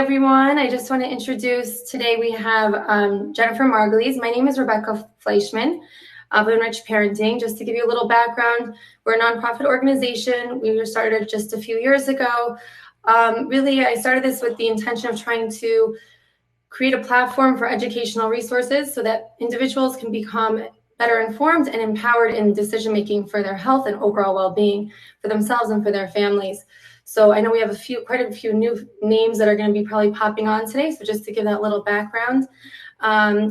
Everyone. I just want to introduce, today we have Jennifer Margulis. My name is Rebecca Fleischman of Enriched Parenting. Just to give you a little background, we're a nonprofit organization. We were started just a few years ago. Really, I started this with the intention of trying to create a platform for educational resources so that individuals can become better informed and empowered in decision-making for their health and overall well-being for themselves and for their families. So I know we have quite a few new names that are going to be probably popping on today. So just to give that little background,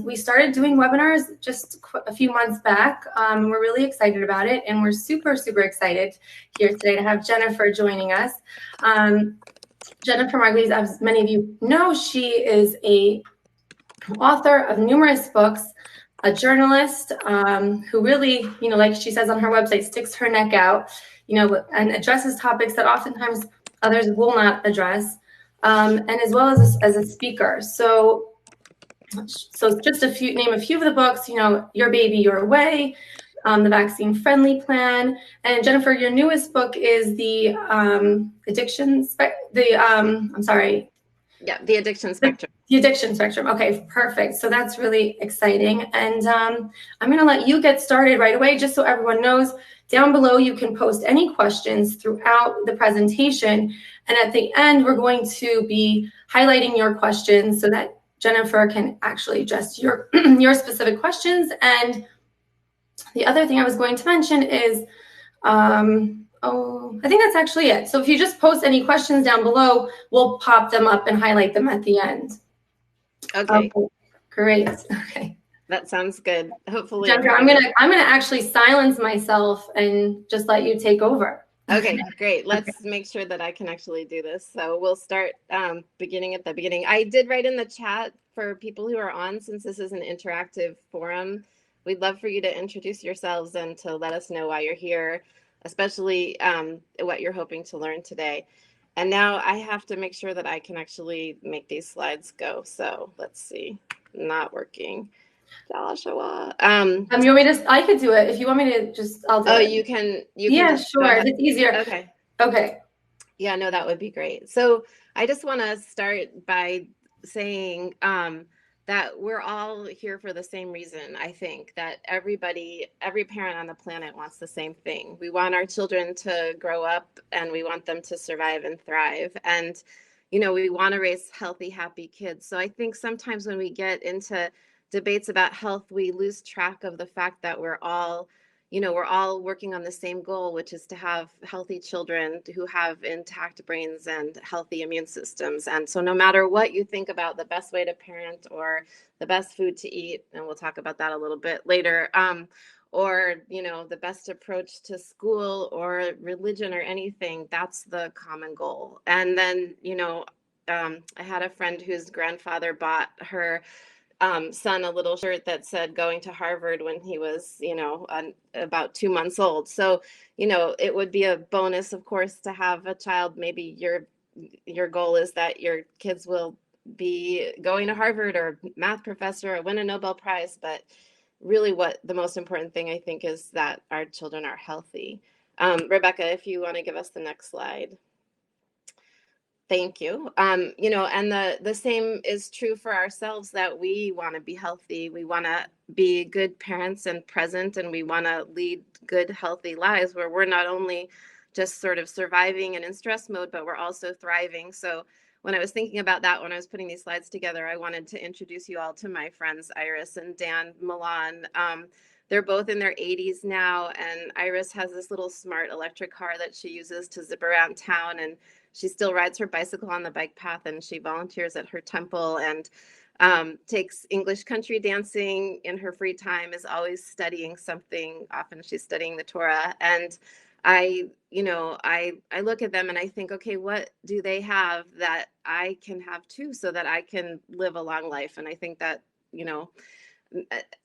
we started doing webinars just a few months back. We're really excited about it, and we're super, super excited here today to have Jennifer joining us. Jennifer Margulis, as many of you know, she is an author of numerous books, a journalist who really, like she says on her website, sticks her neck out, and addresses topics that oftentimes others will not address, and as well as a speaker. So just name a few of the books, Your Baby, Your Way, the Vaccine Friendly Plan. And Jennifer, your newest book is the Addiction Spectrum. The Addiction Spectrum. The Addiction Spectrum. Okay, perfect. So that's really exciting. And I'm going to let you get started right away, just so everyone knows. Down below, you can post any questions throughout the presentation. And at the end, we're going to be highlighting your questions so that Jennifer can actually address your specific questions. And the other thing I was going to mention is, I think that's actually it. So if you just post any questions down below, we'll pop them up and highlight them at the end. Okay. Great. Okay. That sounds good. Hopefully, Jennifer, I'm gonna actually silence myself and just let you take over. Okay, great. Let's make sure that I can actually do this. So we'll start beginning at the beginning. I did write in the chat for people who are on, since this is an interactive forum, we'd love for you to introduce yourselves and to let us know why you're here, especially what you're hoping to learn today. And now I have to make sure that I can actually make these slides go. So let's see, not working. Joshua. You want me to? I could do it if you want me to. I'll do it. Oh, you can. Yeah, sure. It's easier. Okay. Okay. Yeah, no, that would be great. So I just want to start by saying that we're all here for the same reason. I think that every parent on the planet wants the same thing. We want our children to grow up, and we want them to survive and thrive. And, we want to raise healthy, happy kids. So I think sometimes when we get into debates about health, we lose track of the fact that we're all working on the same goal, which is to have healthy children who have intact brains and healthy immune systems. And so no matter what you think about the best way to parent or the best food to eat, and we'll talk about that a little bit later, or, the best approach to school or religion or anything, that's the common goal. And then, I had a friend whose grandfather bought her son a little shirt that said going to Harvard when he was, about 2 months old. So, it would be a bonus, of course, to have a child. Maybe your goal is that your kids will be going to Harvard or math professor or win a Nobel Prize. But really what the most important thing, I think, is that our children are healthy. Rebecca, if you want to give us the next slide. Thank you. And the same is true for ourselves, that we want to be healthy. We want to be good parents and present, and we want to lead good, healthy lives where we're not only just sort of surviving and in stress mode, but we're also thriving. So when I was thinking about that, when I was putting these slides together, I wanted to introduce you all to my friends, Iris and Dan Milan. They're both in their 80s now, and Iris has this little smart electric car that she uses to zip around town, and she still rides her bicycle on the bike path, and she volunteers at her temple and takes English country dancing in her free time, is always studying something. Often she's studying the Torah. And I look at them and I think, okay, what do they have that I can have too, so that I can live a long life? And I think that,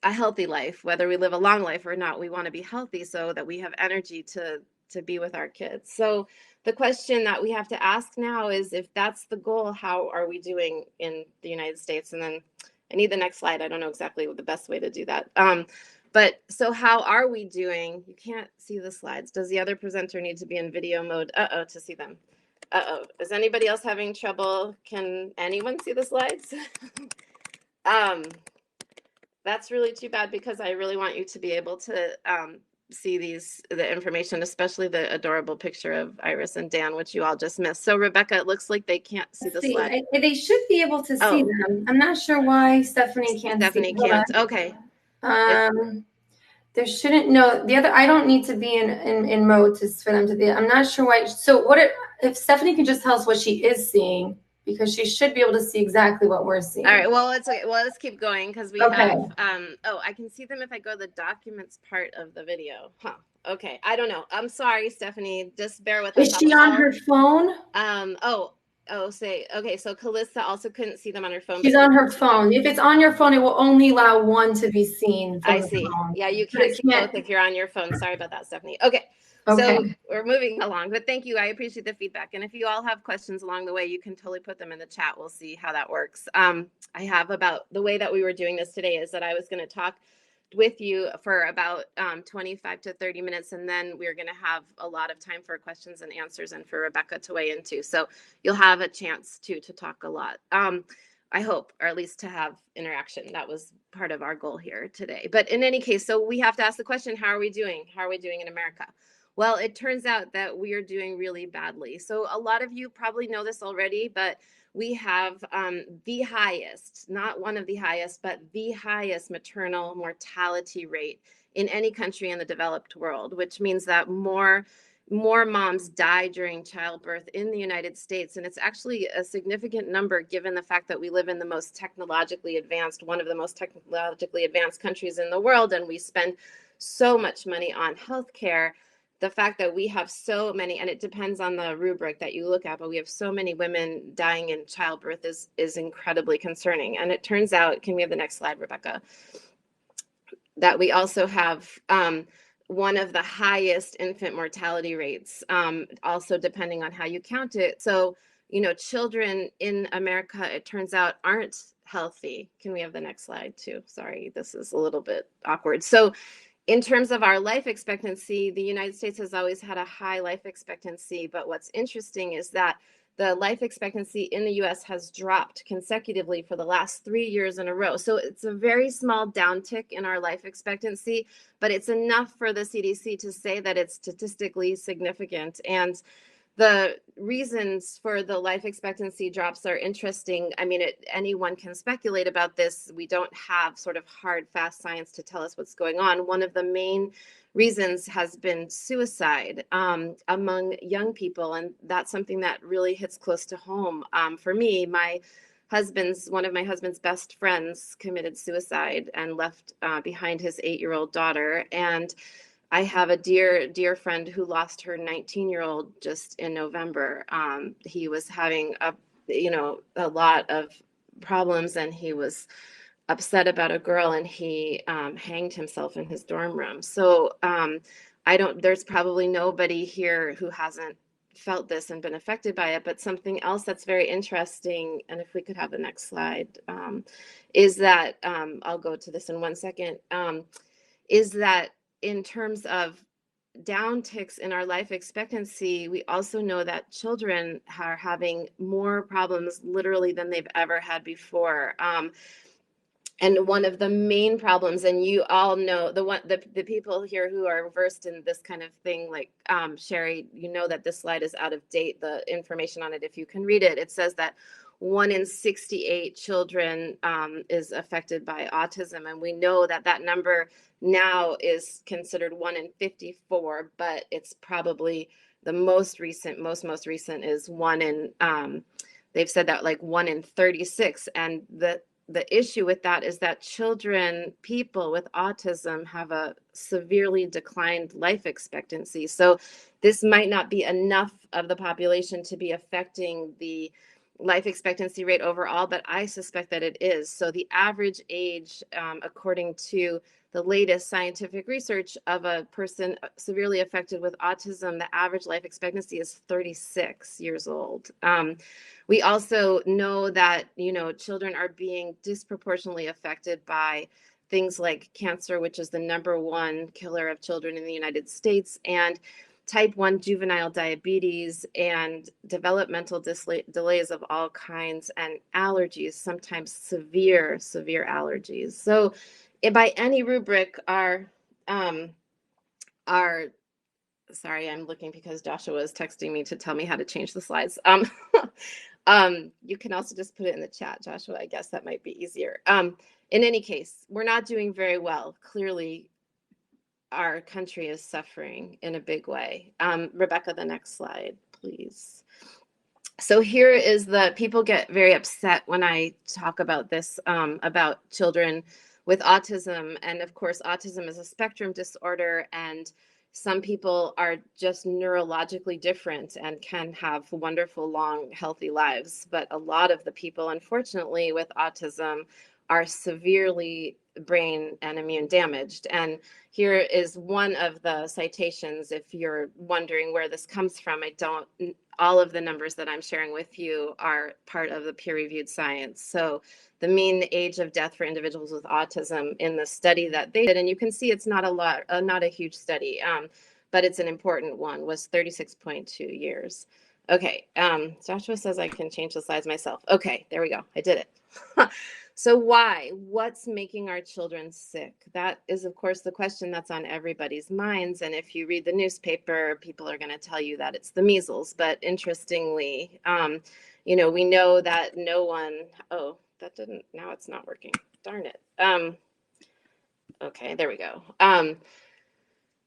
a healthy life, whether we live a long life or not, we want to be healthy so that we have energy to be with our kids. So the question that we have to ask now is, if that's the goal, how are we doing in the United States? And then I need the next slide. I don't know exactly what the best way to do that. But so how are we doing? You can't see the slides. Does the other presenter need to be in video mode? To see them? Uh-oh, is anybody else having trouble? Can anyone see the slides? That's really too bad because I really want you to be able to see the information, especially the adorable picture of Iris and Dan, which you all just missed. So Rebecca, it looks like they can't see the slide. They should be able to see them. I'm not sure why Stephanie can't see them. Stephanie can't. Okay. There shouldn't, no, the other, I don't need to be in mode for them to be, I'm not sure why. So if Stephanie could just tell us what she is seeing, because she should be able to see exactly what we're seeing. All right, well, let's keep going because we have, I can see them if I go to the documents part of the video. Huh. Okay, I don't know. I'm sorry, Stephanie. Just bear with us. Is she on her phone? Okay, so Calista also couldn't see them on her phone. She's on her phone. If it's on your phone, it will only allow one to be seen from the phone. Yeah, you can't see both if you're on your phone. Sorry about that, Stephanie. Okay. So we're moving along, but thank you. I appreciate the feedback. And if you all have questions along the way, you can totally put them in the chat. We'll see how that works. I have about the way that we were doing this today is that I was going to talk with you for about 25 to 30 minutes, and then we're going to have a lot of time for questions and answers and for Rebecca to weigh in too. So you'll have a chance to talk a lot. I hope, or at least to have interaction. That was part of our goal here today. But in any case, so we have to ask the question, how are we doing? How are we doing in America? Well, it turns out that we are doing really badly. So a lot of you probably know this already, but we have the highest, not one of the highest, but the highest maternal mortality rate in any country in the developed world, which means that more moms die during childbirth in the United States. And it's actually a significant number given the fact that we live in the most technologically advanced, one of the most technologically advanced countries in the world, and we spend so much money on healthcare. The fact that we have so many, and it depends on the rubric that you look at, but we have so many women dying in childbirth is incredibly concerning. And it turns out, can we have the next slide, Rebecca? That we also have one of the highest infant mortality rates, also depending on how you count it. So, children in America, it turns out, aren't healthy. Can we have the next slide too? Sorry, this is a little bit awkward. So in terms of our life expectancy, the United States has always had a high life expectancy, but what's interesting is that the life expectancy in the US has dropped consecutively for the last 3 years in a row. So it's a very small downtick in our life expectancy, but it's enough for the CDC to say that it's statistically significant. And the reasons for the life expectancy drops are interesting. I mean, anyone can speculate about this. We don't have sort of hard, fast science to tell us what's going on. One of the main reasons has been suicide among young people, and that's something that really hits close to home. For me, one of my husband's best friends committed suicide and left behind his 8-year-old daughter. And I have a dear friend who lost her 19-year-old just in November. He was having a lot of problems, and he was upset about a girl, and he hanged himself in his dorm room. So there's probably nobody here who hasn't felt this and been affected by it. But something else that's very interesting, and if we could have the next slide, is that I'll go to this in 1 second, is that in terms of downticks in our life expectancy, we also know that children are having more problems literally than they've ever had before. And one of the main problems, and you all know, the people here who are versed in this kind of thing, like Sherry, you know that this slide is out of date. The information on it, if you can read it, it says that 1 in 68 children is affected by autism. And we know that number now is considered 1 in 54, but it's probably the most recent is 1 in, they've said that like 1 in 36. And the issue with that is that people with autism have a severely declined life expectancy. So this might not be enough of the population to be affecting the life expectancy rate overall, but I suspect that it is. So the average age, according to the latest scientific research of a person severely affected with autism, the average life expectancy is 36 years old. We also know that, children are being disproportionately affected by things like cancer, which is the #1 killer of children in the United States. And type 1 juvenile diabetes, and developmental delays of all kinds, and allergies, sometimes severe allergies. So by any rubric, um, our sorry, I'm looking because Joshua is texting me to tell me how to change the slides. You can also just put it in the chat, Joshua. I guess that might be easier. In any case, we're not doing very well. Clearly, our country is suffering in a big way. Rebecca, the next slide, please. So here is people get very upset when I talk about this, about children with autism. And of course, autism is a spectrum disorder, and some people are just neurologically different and can have wonderful, long, healthy lives. But a lot of the people, unfortunately, with autism are severely brain and immune damaged. And here is one of the citations, if you're wondering where this comes from. All of the numbers that I'm sharing with you are part of the peer-reviewed science. So the mean age of death for individuals with autism in the study that they did, and you can see it's not a huge study, but it's an important one, was 36.2 years. Okay, Joshua says I can change the slides myself. Okay, there we go. I did it. So why? What's making our children sick? That is, of course, the question that's on everybody's minds. And if you read the newspaper, people are going to tell you that it's the measles. But interestingly, we know that now it's not working. Darn it. Okay, there we go.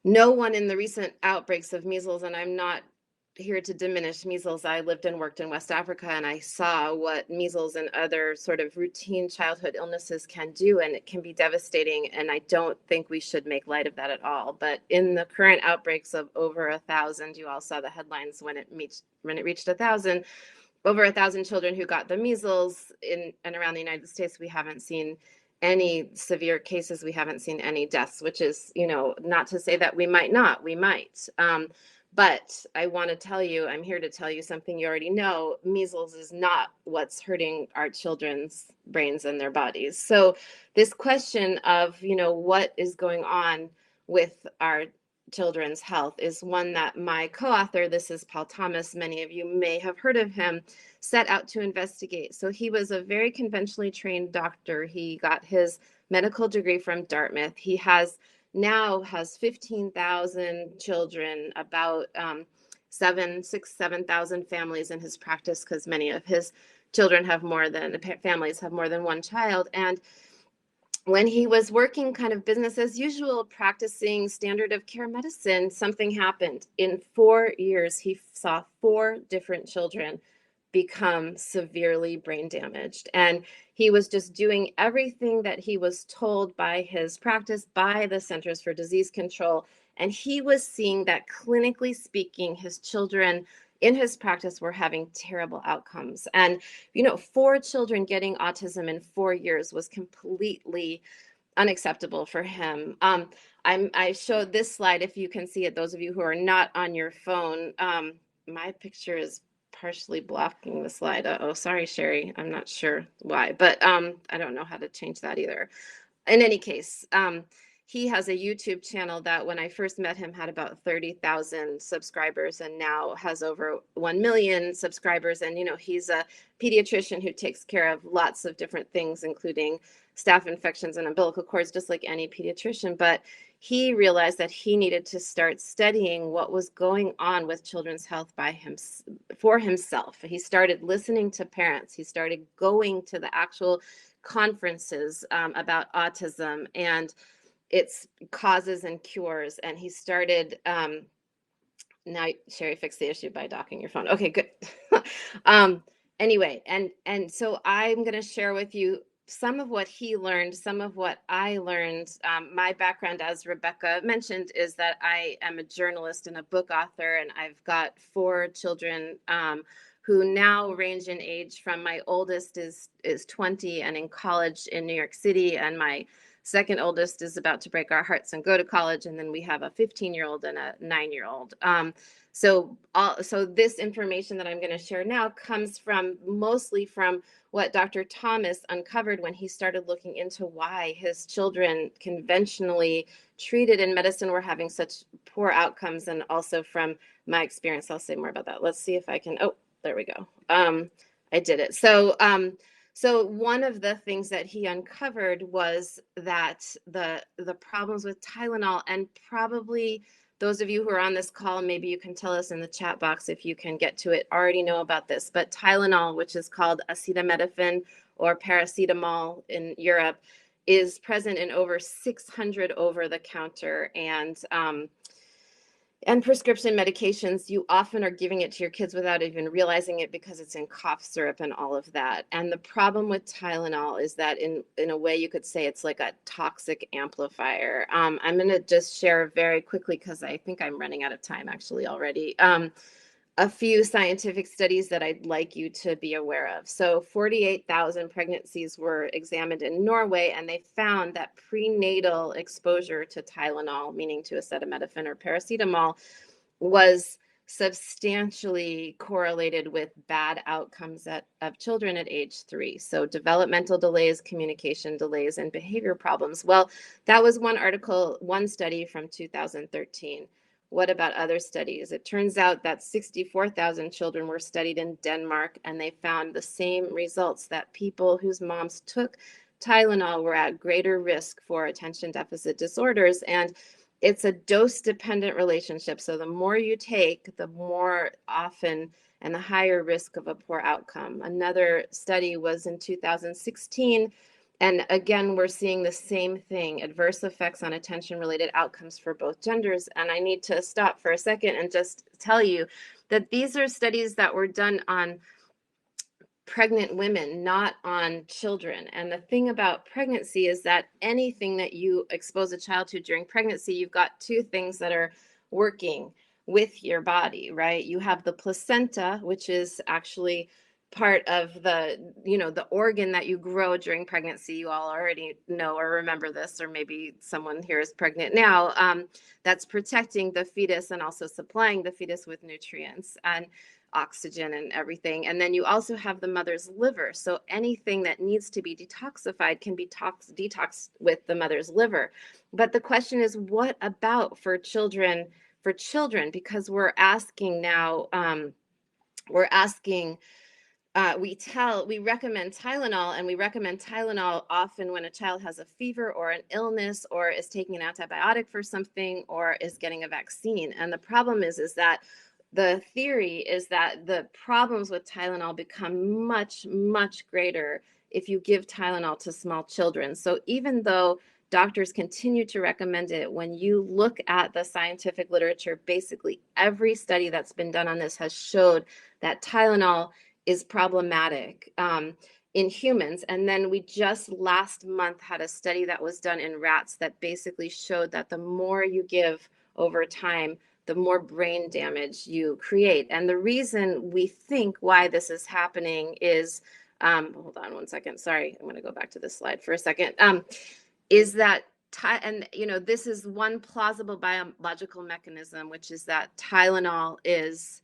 No one in the recent outbreaks of measles, and I'm not here to diminish measles. I lived and worked in West Africa, and I saw what measles and other sort of routine childhood illnesses can do, and it can be devastating. And I don't think we should make light of that at all. But in the current outbreaks of over 1,000, you all saw the headlines when it reached 1,000, over 1,000 children who got the measles in and around the United States. We haven't seen any severe cases. We haven't seen any deaths, which is, not to say that we might not. We might. But I want to tell you, I'm here to tell you something you already know. Measles is not what's hurting our children's brains and their bodies. So this question of, what is going on with our children's health is one that my co-author, this is Paul Thomas, many of you may have heard of him, set out to investigate. So he was a very conventionally trained doctor. He got his medical degree from Dartmouth. He now has 15,000 children, about 7,000 families in his practice, because many of his families have more than one child. And when he was working kind of business as usual, practicing standard of care medicine, something happened. In 4 years, he saw 4 different children become severely brain damaged. And he was just doing everything that he was told by his practice, by the Centers for Disease Control. And he was seeing that, clinically speaking, his children in his practice were having terrible outcomes. And, 4 children getting autism in 4 years was completely unacceptable for him. I showed this slide, if you can see it, those of you who are not on your phone. My picture is partially blocking the slide. Oh, sorry, Sherry. I'm not sure why, but I don't know how to change that either. In any case, he has a YouTube channel that when I first met him had about 30,000 subscribers, and now has over 1 million subscribers. And, he's a pediatrician who takes care of lots of different things, including staph infections and umbilical cords, just like any pediatrician. But he realized that he needed to start studying what was going on with children's health for himself. He started listening to parents. He started going to the actual conferences about autism and its causes and cures. And he started, now Sherry fixed the issue by docking your phone. Okay, good. Anyway, and so I'm going to share with you some of what he learned, some of what I learned. My background, as Rebecca mentioned, is that I am a journalist and a book author, and I've got 4 children who now range in age from, my oldest is 20 and in college in New York City, and my second oldest is about to break our hearts and go to college, and then we have a 15-year-old and a 9-year-old. So this information that I'm going to share now comes from mostly from what Dr. Thomas uncovered when he started looking into why his children conventionally treated in medicine were having such poor outcomes, and also from my experience. I'll say more about that. Let's see if I can. Oh, there we go. I did it. So one of the things that he uncovered was that the problems with Tylenol, and probably those of you who are on this call, maybe you can tell us in the chat box if you can get to it, already know about this, but Tylenol, which is called acetaminophen or paracetamol in Europe, is present in over 600 over-the-counter and prescription medications. You often are giving it to your kids without even realizing it because it's in cough syrup and all of that. And the problem with Tylenol is that in a way you could say it's like a toxic amplifier. I'm going to just share very quickly, because I think I'm running out of time actually already. A few scientific studies that I'd like you to be aware of. So 48,000 pregnancies were examined in Norway, and they found that prenatal exposure to Tylenol, meaning to acetaminophen or paracetamol, was substantially correlated with bad outcomes of children at age 3. So developmental delays, communication delays, and behavior problems. Well, that was one study from 2013. What about other studies? It turns out that 64,000 children were studied in Denmark, and they found the same results, that people whose moms took Tylenol were at greater risk for attention deficit disorders. And it's a dose-dependent relationship. So the more you take, the more often and the higher risk of a poor outcome. Another study was in 2016. And again, we're seeing the same thing, adverse effects on attention-related outcomes for both genders. And I need to stop for a second and just tell you that these are studies that were done on pregnant women, not on children. And the thing about pregnancy is that anything that you expose a child to during pregnancy, you've got two things that are working with your body, right? You have the placenta, which is actually part of the organ that you grow during pregnancy. You all already know or remember this, or maybe someone here is pregnant now. That's protecting the fetus and also supplying the fetus with nutrients and oxygen and everything. And then you also have the mother's liver. So anything that needs to be detoxified can be detoxed with the mother's liver. But the question is, what about for children? Because we're asking now, we recommend Tylenol, and we recommend Tylenol often when a child has a fever or an illness, or is taking an antibiotic for something, or is getting a vaccine. And the problem is that the theory is that the problems with Tylenol become much, much greater if you give Tylenol to small children. So even though doctors continue to recommend it, when you look at the scientific literature, basically every study that's been done on this has showed that Tylenol is problematic in humans. And then we just last month had a study that was done in rats that basically showed that the more you give over time, the more brain damage you create. And the reason we think why this is happening is, hold on one second, sorry, I'm gonna go back to this slide for a second, is that, this is one plausible biological mechanism, which is that Tylenol is,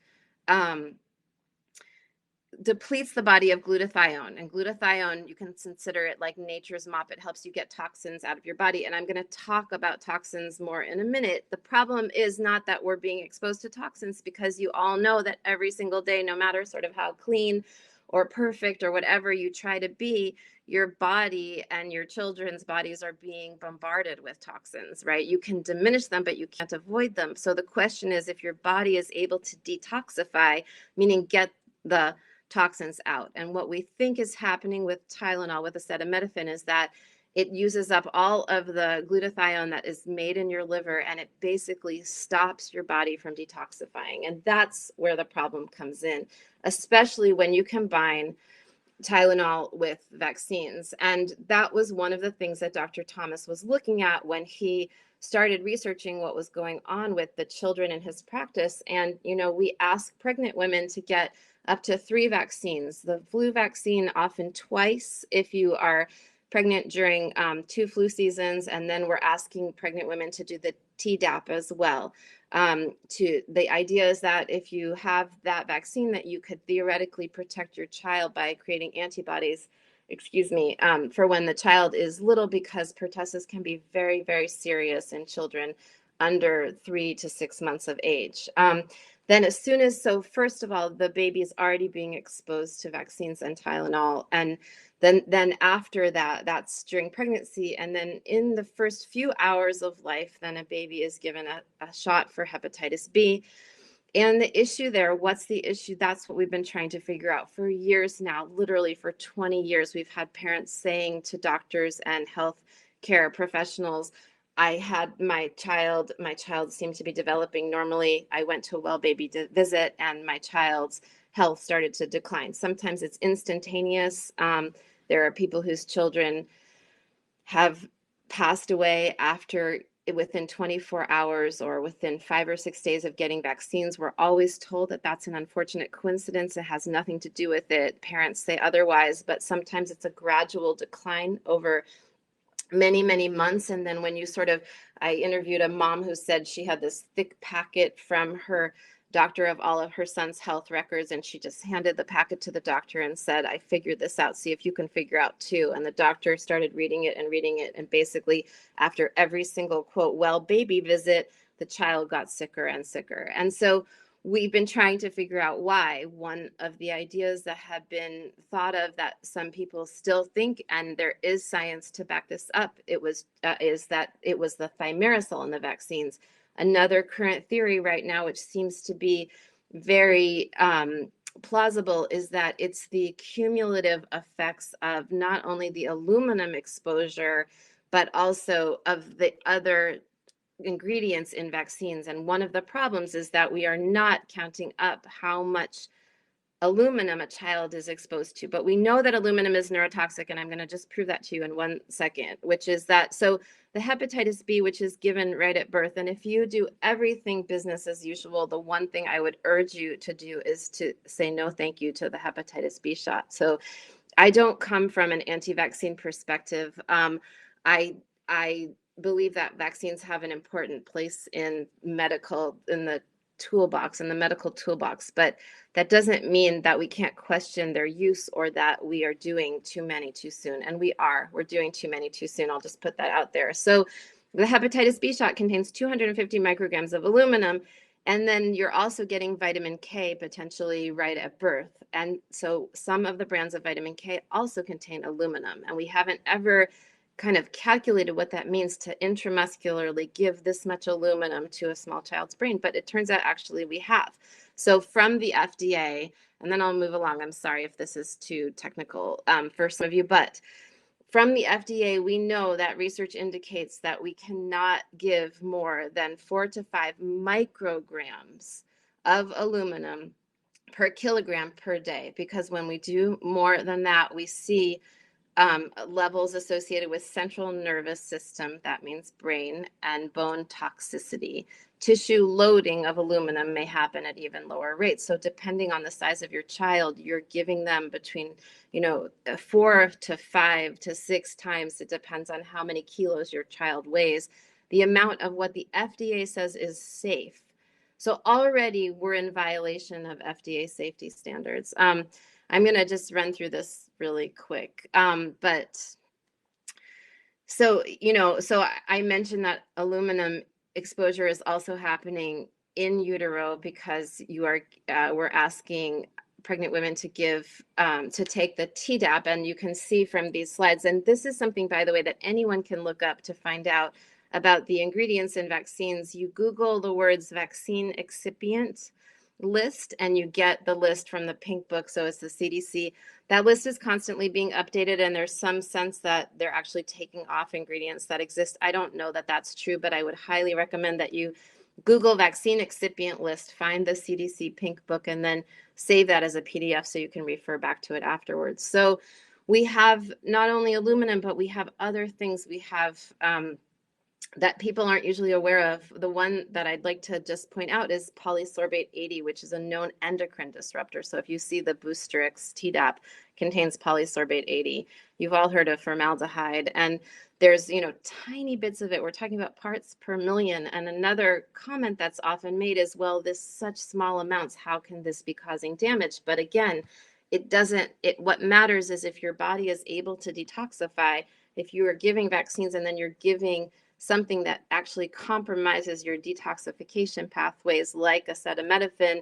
depletes the body of glutathione. And glutathione, you can consider it like nature's mop. It helps you get toxins out of your body. And I'm going to talk about toxins more in a minute. The problem is not that we're being exposed to toxins, because you all know that every single day, no matter sort of how clean or perfect or whatever you try to be, your body and your children's bodies are being bombarded with toxins, right? You can diminish them, but you can't avoid them. So the question is, if your body is able to detoxify, meaning get the toxins out. And what we think is happening with Tylenol, with acetaminophen, is that it uses up all of the glutathione that is made in your liver, and it basically stops your body from detoxifying. And that's where the problem comes in, especially when you combine Tylenol with vaccines. And that was one of the things that Dr. Thomas was looking at when he started researching what was going on with the children in his practice. And, we ask pregnant women to get up to 3 vaccines, the flu vaccine often twice if you are pregnant during 2 flu seasons, and then we're asking pregnant women to do the Tdap as well. The idea is that if you have that vaccine, that you could theoretically protect your child by creating antibodies, for when the child is little, because pertussis can be very, very serious in children under 3 to 6 months of age. Then first of all, the baby is already being exposed to vaccines and Tylenol. And then after that, that's during pregnancy. And then in the first few hours of life, then a baby is given a shot for hepatitis B. And the issue there, what's the issue? That's what we've been trying to figure out for years now. Literally for 20 years, we've had parents saying to doctors and health care professionals, I had my child seemed to be developing normally. I went to a well baby visit and my child's health started to decline. Sometimes it's instantaneous. There are people whose children have passed away within 24 hours or within 5 or 6 days of getting vaccines. We're always told that that's an unfortunate coincidence. It has nothing to do with it. Parents say otherwise, but sometimes it's a gradual decline over many, many months. And then when I interviewed a mom who said she had this thick packet from her doctor of all of her son's health records, and she just handed the packet to the doctor and said, I figured this out, see if you can figure out too. And the doctor started reading it, and basically after every single quote well baby visit, the child got sicker and sicker. And so we've been trying to figure out why. One of the ideas that have been thought of that some people still think, and there is science to back this up, is that it was the thimerosal in the vaccines. Another current theory right now, which seems to be very plausible, is that it's the cumulative effects of not only the aluminum exposure, but also of the other ingredients in vaccines. And one of the problems is that we are not counting up how much aluminum a child is exposed to. But we know that aluminum is neurotoxic, and I'm going to just prove that to you in 1 second, which is that, so the hepatitis B, which is given right at birth, and if you do everything business as usual, the one thing I would urge you to do is to say no thank you to the hepatitis B shot. So I don't come from an anti-vaccine perspective. I believe that vaccines have an important place in the medical toolbox, but that doesn't mean that we can't question their use or that we are doing too many too soon. And we're doing too many too soon. I'll just put that out there. So the hepatitis B shot contains 250 micrograms of aluminum, and then you're also getting vitamin K potentially right at birth. And so some of the brands of vitamin K also contain aluminum, and we haven't ever kind of calculated what that means to intramuscularly give this much aluminum to a small child's brain, but it turns out actually we have. So from the FDA, and then I'll move along. I'm sorry if this is too technical for some of you, but from the FDA, we know that research indicates that we cannot give more than 4 to 5 micrograms of aluminum per kilogram per day, because when we do more than that, we see levels associated with central nervous system, that means brain, and bone toxicity. Tissue loading of aluminum may happen at even lower rates. So depending on the size of your child, you're giving them between 4 to 5 to 6 times. It depends on how many kilos your child weighs, the amount of what the FDA says is safe. So already we're in violation of FDA safety standards. I'm going to just run through this really quick. So I mentioned that aluminum exposure is also happening in utero because we're asking pregnant women to take the Tdap, and you can see from these slides, and this is something, by the way, that anyone can look up to find out about the ingredients in vaccines. You Google the words vaccine excipient list and you get the list from the pink book. So it's the CDC. That list is constantly being updated, and there's some sense that they're actually taking off ingredients that exist. I don't know that that's true, but I would highly recommend that you Google vaccine excipient list, find the CDC pink book, and then save that as a PDF so you can refer back to it afterwards. So we have not only aluminum, but we have other things. We have that people aren't usually aware of. The one that I'd like to just point out is polysorbate 80, which is a known endocrine disruptor. So if you see the Boosterix Tdap contains polysorbate 80, you've all heard of formaldehyde, and there's, tiny bits of it. We're talking about parts per million. And another comment that's often made is, well, this such small amounts, how can this be causing damage? But again, it doesn't, what matters is if your body is able to detoxify. If you are giving vaccines and then you're giving something that actually compromises your detoxification pathways like acetaminophen,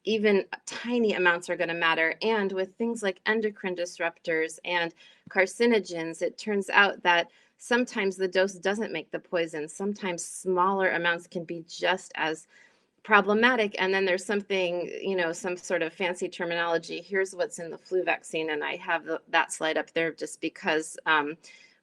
even tiny amounts are going to matter. And with things like endocrine disruptors and carcinogens, it turns out that sometimes the dose doesn't make the poison. Sometimes smaller amounts can be just as problematic. And then there's something, some sort of fancy terminology. Here's what's in the flu vaccine. And I have that slide up there just because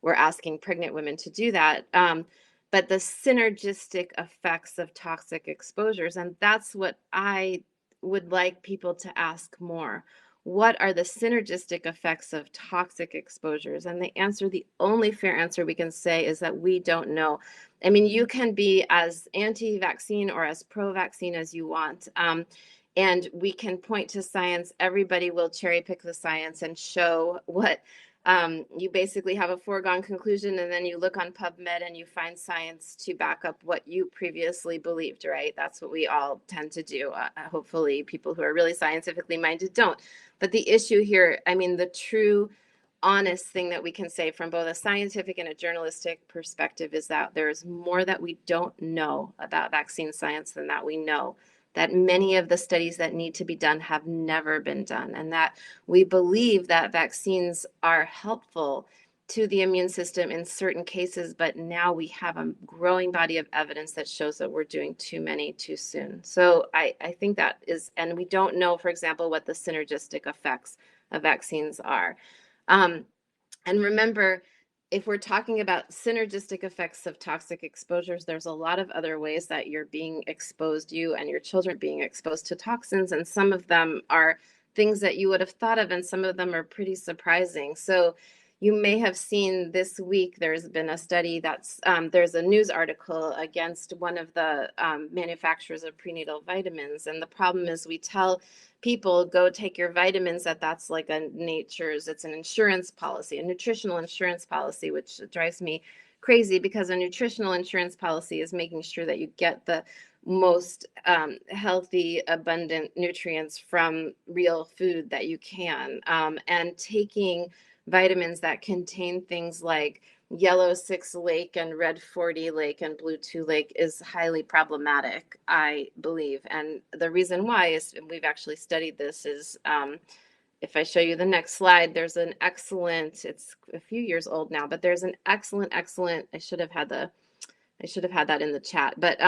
we're asking pregnant women to do that. But the synergistic effects of toxic exposures, and that's what I would like people to ask more. What are the synergistic effects of toxic exposures? And the only fair answer we can say is that we don't know. I mean, you can be as anti-vaccine or as pro-vaccine as you want. And we can point to science. Everybody will cherry pick the science and show what you basically have a foregone conclusion, and then you look on PubMed and you find science to back up what you previously believed, right? That's what we all tend to do. Hopefully people who are really scientifically minded don't. But the issue here, I mean, the true honest thing that we can say from both a scientific and a journalistic perspective is that there is more that we don't know about vaccine science than that we know, that many of the studies that need to be done have never been done, and that we believe that vaccines are helpful to the immune system in certain cases, but now we have a growing body of evidence that shows that we're doing too many too soon. So I think that is, and we don't know, for example, what the synergistic effects of vaccines are. And remember, if we're talking about synergistic effects of toxic exposures, there's a lot of other ways that you're being exposed, you and your children being exposed to toxins. And some of them are things that you would have thought of, and some of them are pretty surprising. So you may have seen this week, there's been a study that's, there's a news article against one of the manufacturers of prenatal vitamins. And the problem is we tell people go take your vitamins, that's like it's an insurance policy, a nutritional insurance policy, which drives me crazy because a nutritional insurance policy is making sure that you get the most healthy, abundant nutrients from real food that you can. And taking vitamins that contain things like yellow 6 lake and red 40 lake and blue 2 lake is highly problematic, I believe. And the reason why is, we've actually studied this, is if I show you the next slide, there's an excellent, it's a few years old now, but there's an excellent, I should have had that in the chat, but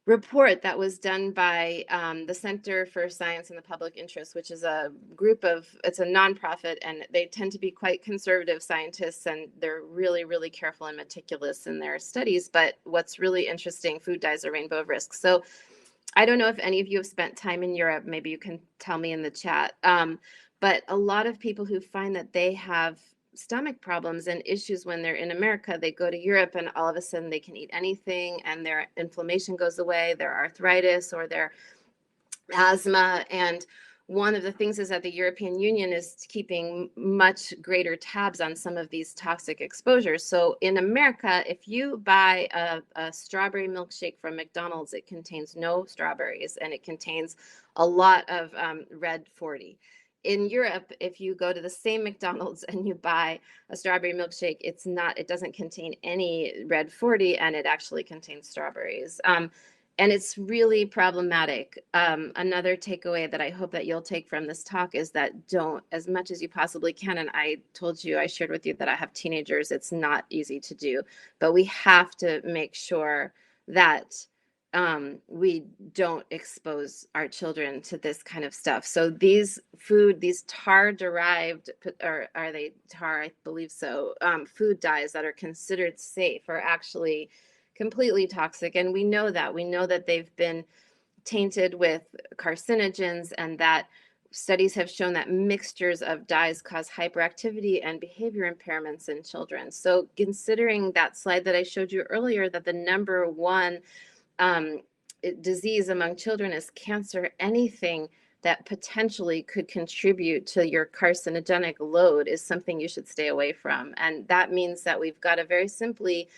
report that was done by the Center for Science and the Public Interest, which is a group of, it's a nonprofit, and they tend to be quite conservative scientists, and they're really, really careful and meticulous in their studies. But what's really interesting, food dyes a rainbow of risks. So I don't know if any of you have spent time in Europe, maybe you can tell me in the chat. But a lot of people who find that they have stomach problems and issues when they're in America, they go to Europe and all of a sudden they can eat anything and their inflammation goes away, their arthritis or their asthma. And one of the things is that the European Union is keeping much greater tabs on some of these toxic exposures. So in America, if you buy a strawberry milkshake from McDonald's, it contains no strawberries and it contains a lot of red 40. In Europe, if you go to the same McDonald's and you buy a strawberry milkshake, it doesn't contain any red 40 and it actually contains strawberries. And it's really problematic. Another takeaway that I hope that you'll take from this talk is that don't, as much as you possibly can, and I shared with you that I have teenagers, it's not easy to do, but we have to make sure that we don't expose our children to this kind of stuff. So these tar derived, or are they tar? I believe so. Food dyes that are considered safe are actually completely toxic. And we know that they've been tainted with carcinogens, and that studies have shown that mixtures of dyes cause hyperactivity and behavior impairments in children. So considering that slide that I showed you earlier, that the number one um, disease among children is cancer, anything that potentially could contribute to your carcinogenic load is something you should stay away from. And that means that we've got to very simply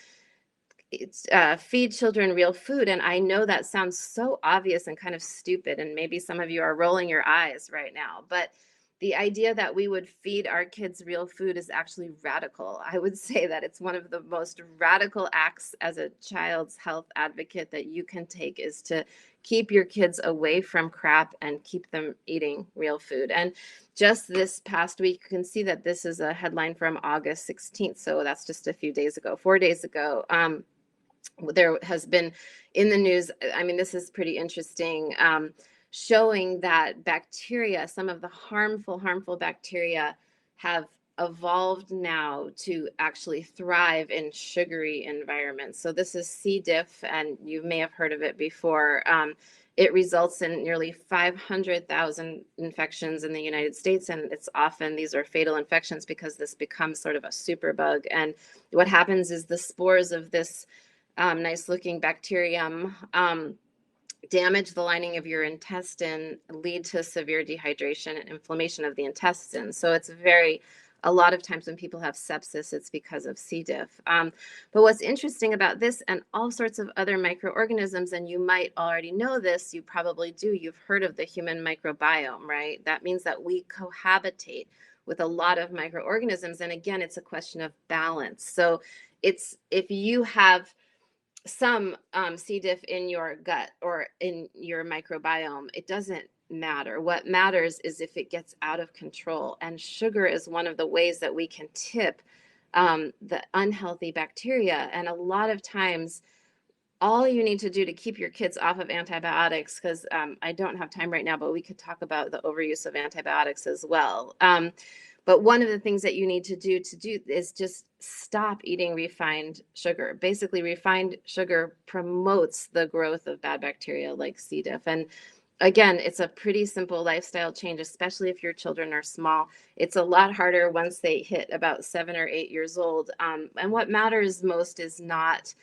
feed children real food. And I know that sounds so obvious and kind of stupid, and maybe some of you are rolling your eyes right now, but the idea that we would feed our kids real food is actually radical. I would say that it's one of the most radical acts as a child's health advocate that you can take, is to keep your kids away from crap and keep them eating real food. And just this past week, you can see that this is a headline from August 16th. So that's just a few days ago, 4 days ago. There has been in the news, I mean, this is pretty interesting, showing that bacteria, some of the harmful bacteria, have evolved now to actually thrive in sugary environments. So this is C. diff, and you may have heard of it before. It results in nearly 500,000 infections in the United States, and it's often, these are fatal infections because this becomes sort of a superbug. And what happens is the spores of this nice looking bacterium damage the lining of your intestine, lead to severe dehydration and inflammation of the intestine. So it's a lot of times when people have sepsis, it's because of C. diff. But what's interesting about this and all sorts of other microorganisms, and you might already know this, you probably do, you've heard of the human microbiome, right? That means that we cohabitate with a lot of microorganisms. And again, it's a question of balance. So if you have some C. diff in your gut or in your microbiome, it doesn't matter. What matters is if it gets out of control. And sugar is one of the ways that we can tip the unhealthy bacteria. And a lot of times, all you need to do to keep your kids off of antibiotics, because I don't have time right now, but we could talk about the overuse of antibiotics as well. But one of the things that you need to do is just stop eating refined sugar. Basically, refined sugar promotes the growth of bad bacteria like C. diff. And again, it's a pretty simple lifestyle change, especially if your children are small. It's a lot harder once they hit about 7 or 8 years old. And what matters most is not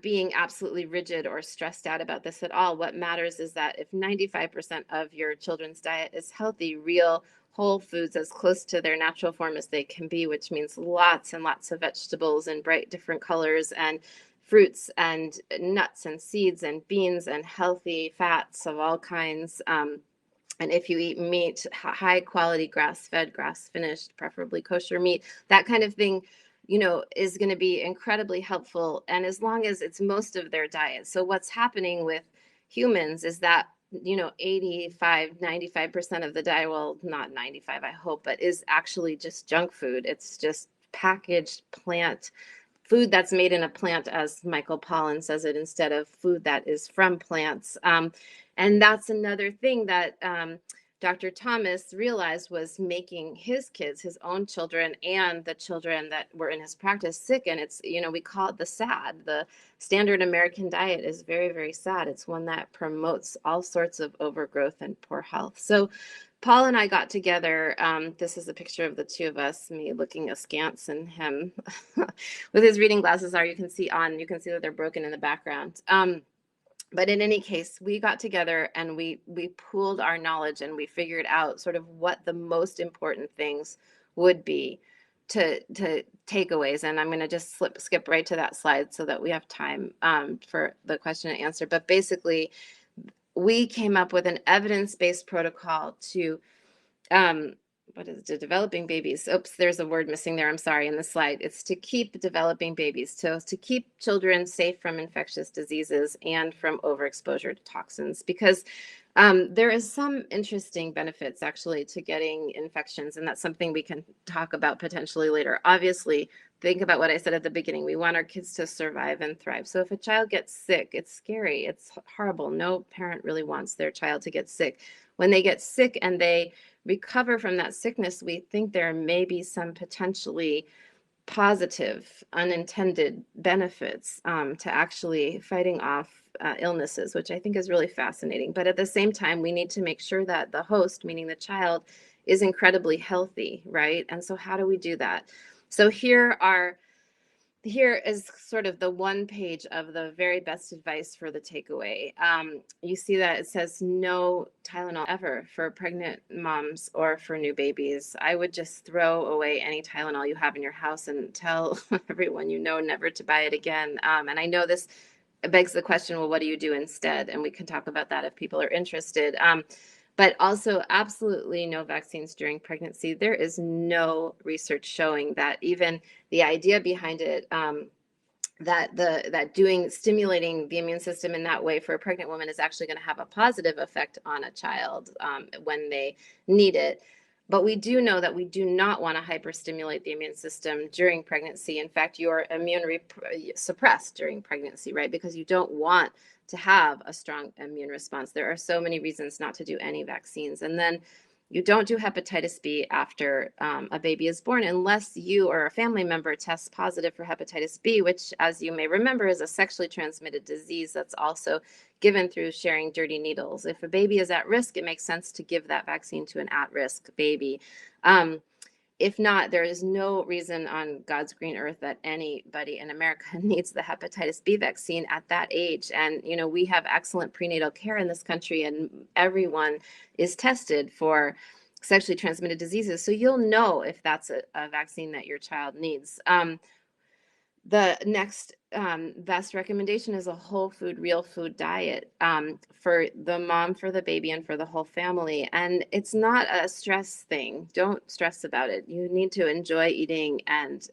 being absolutely rigid or stressed out about this at all. What matters is that if 95% of your children's diet is healthy, real, whole foods as close to their natural form as they can be, which means lots and lots of vegetables in bright different colors, and fruits and nuts and seeds and beans and healthy fats of all kinds. And if you eat meat, high quality grass-fed, grass-finished, preferably kosher meat, that kind of thing, is going to be incredibly helpful. And as long as it's most of their diet. So what's happening with humans is that 85-95% of the diet, well, not 95, I hope, but is actually just junk food. It's just packaged plant food that's made in a plant, as Michael Pollan says it, instead of food that is from plants. And that's another thing that Dr. Thomas realized was making his kids, his own children, and the children that were in his practice sick. And it's, we call it the SAD. The standard American diet is very, very sad. It's one that promotes all sorts of overgrowth and poor health. So Paul and I got together. This is a picture of the two of us, me looking askance and him with his reading glasses you can see that they're broken in the background. But in any case, we got together and we pooled our knowledge, and we figured out sort of what the most important things would be to takeaways. And I'm going to just skip right to that slide so that we have time for the question and answer. But basically, we came up with an evidence-based protocol to developing babies. Oops, there's a word missing there. I'm sorry, in the slide. It's to keep developing babies. So to keep children safe from infectious diseases and from overexposure to toxins, because there is some interesting benefits actually to getting infections, and that's something we can talk about potentially later. Obviously, think about what I said at the beginning. We want our kids to survive and thrive. So if a child gets sick, it's scary. It's horrible. No parent really wants their child to get sick. When they get sick and they recover from that sickness, we think there may be some potentially positive unintended benefits to actually fighting off illnesses, which I think is really fascinating. But at the same time, we need to make sure that the host, meaning the child, is incredibly healthy, right? And so how do we do that? So here is sort of the one page of the very best advice for the takeaway. You see that it says no Tylenol ever for pregnant moms or for new babies. I would just throw away any Tylenol you have in your house and tell everyone you know never to buy it again. And I know this begs the question, well, what do you do instead? And we can talk about that if people are interested. But also absolutely no vaccines during pregnancy. There is no research showing that even the idea behind it, that stimulating the immune system in that way for a pregnant woman is actually going to have a positive effect on a child when they need it. But we do know that we do not want to hyperstimulate the immune system during pregnancy. In fact, you're suppressed during pregnancy, right? Because you don't want to have a strong immune response. There are so many reasons not to do any vaccines. And then you don't do hepatitis B after a baby is born unless you or a family member tests positive for hepatitis B, which, as you may remember, is a sexually transmitted disease that's also given through sharing dirty needles. If a baby is at risk, it makes sense to give that vaccine to an at-risk baby. If not, there is no reason on God's green earth that anybody in America needs the hepatitis B vaccine at that age. And, you know, we have excellent prenatal care in this country, and everyone is tested for sexually transmitted diseases. So you'll know if that's a vaccine that your child needs. The next best recommendation is a whole food, real food diet for the mom, for the baby, and for the whole family. And it's not a stress thing. Don't stress about it. You need to enjoy eating and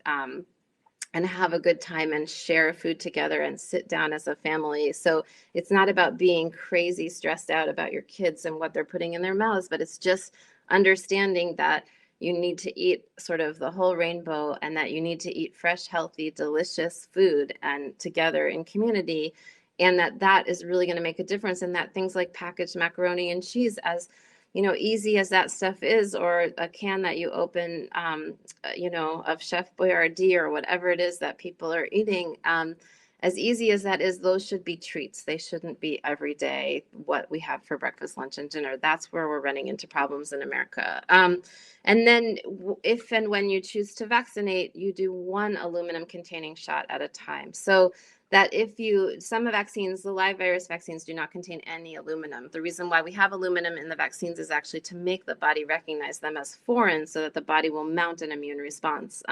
have a good time and share food together and sit down as a family. So it's not about being crazy stressed out about your kids and what they're putting in their mouths, but it's just understanding that you need to eat sort of the whole rainbow, and that you need to eat fresh, healthy, delicious food and together in community. And that is really going to make a difference. And that things like packaged macaroni and cheese, as you know, easy as that stuff is, or a can that you open, of Chef Boyardee or whatever it is that people are eating, as easy as that is, those should be treats. They shouldn't be every day what we have for breakfast, lunch, and dinner. That's where we're running into problems in America. And then if and when you choose to vaccinate, you do one aluminum containing shot at a time. So that some vaccines, the live virus vaccines, do not contain any aluminum. The reason why we have aluminum in the vaccines is actually to make the body recognize them as foreign so that the body will mount an immune response.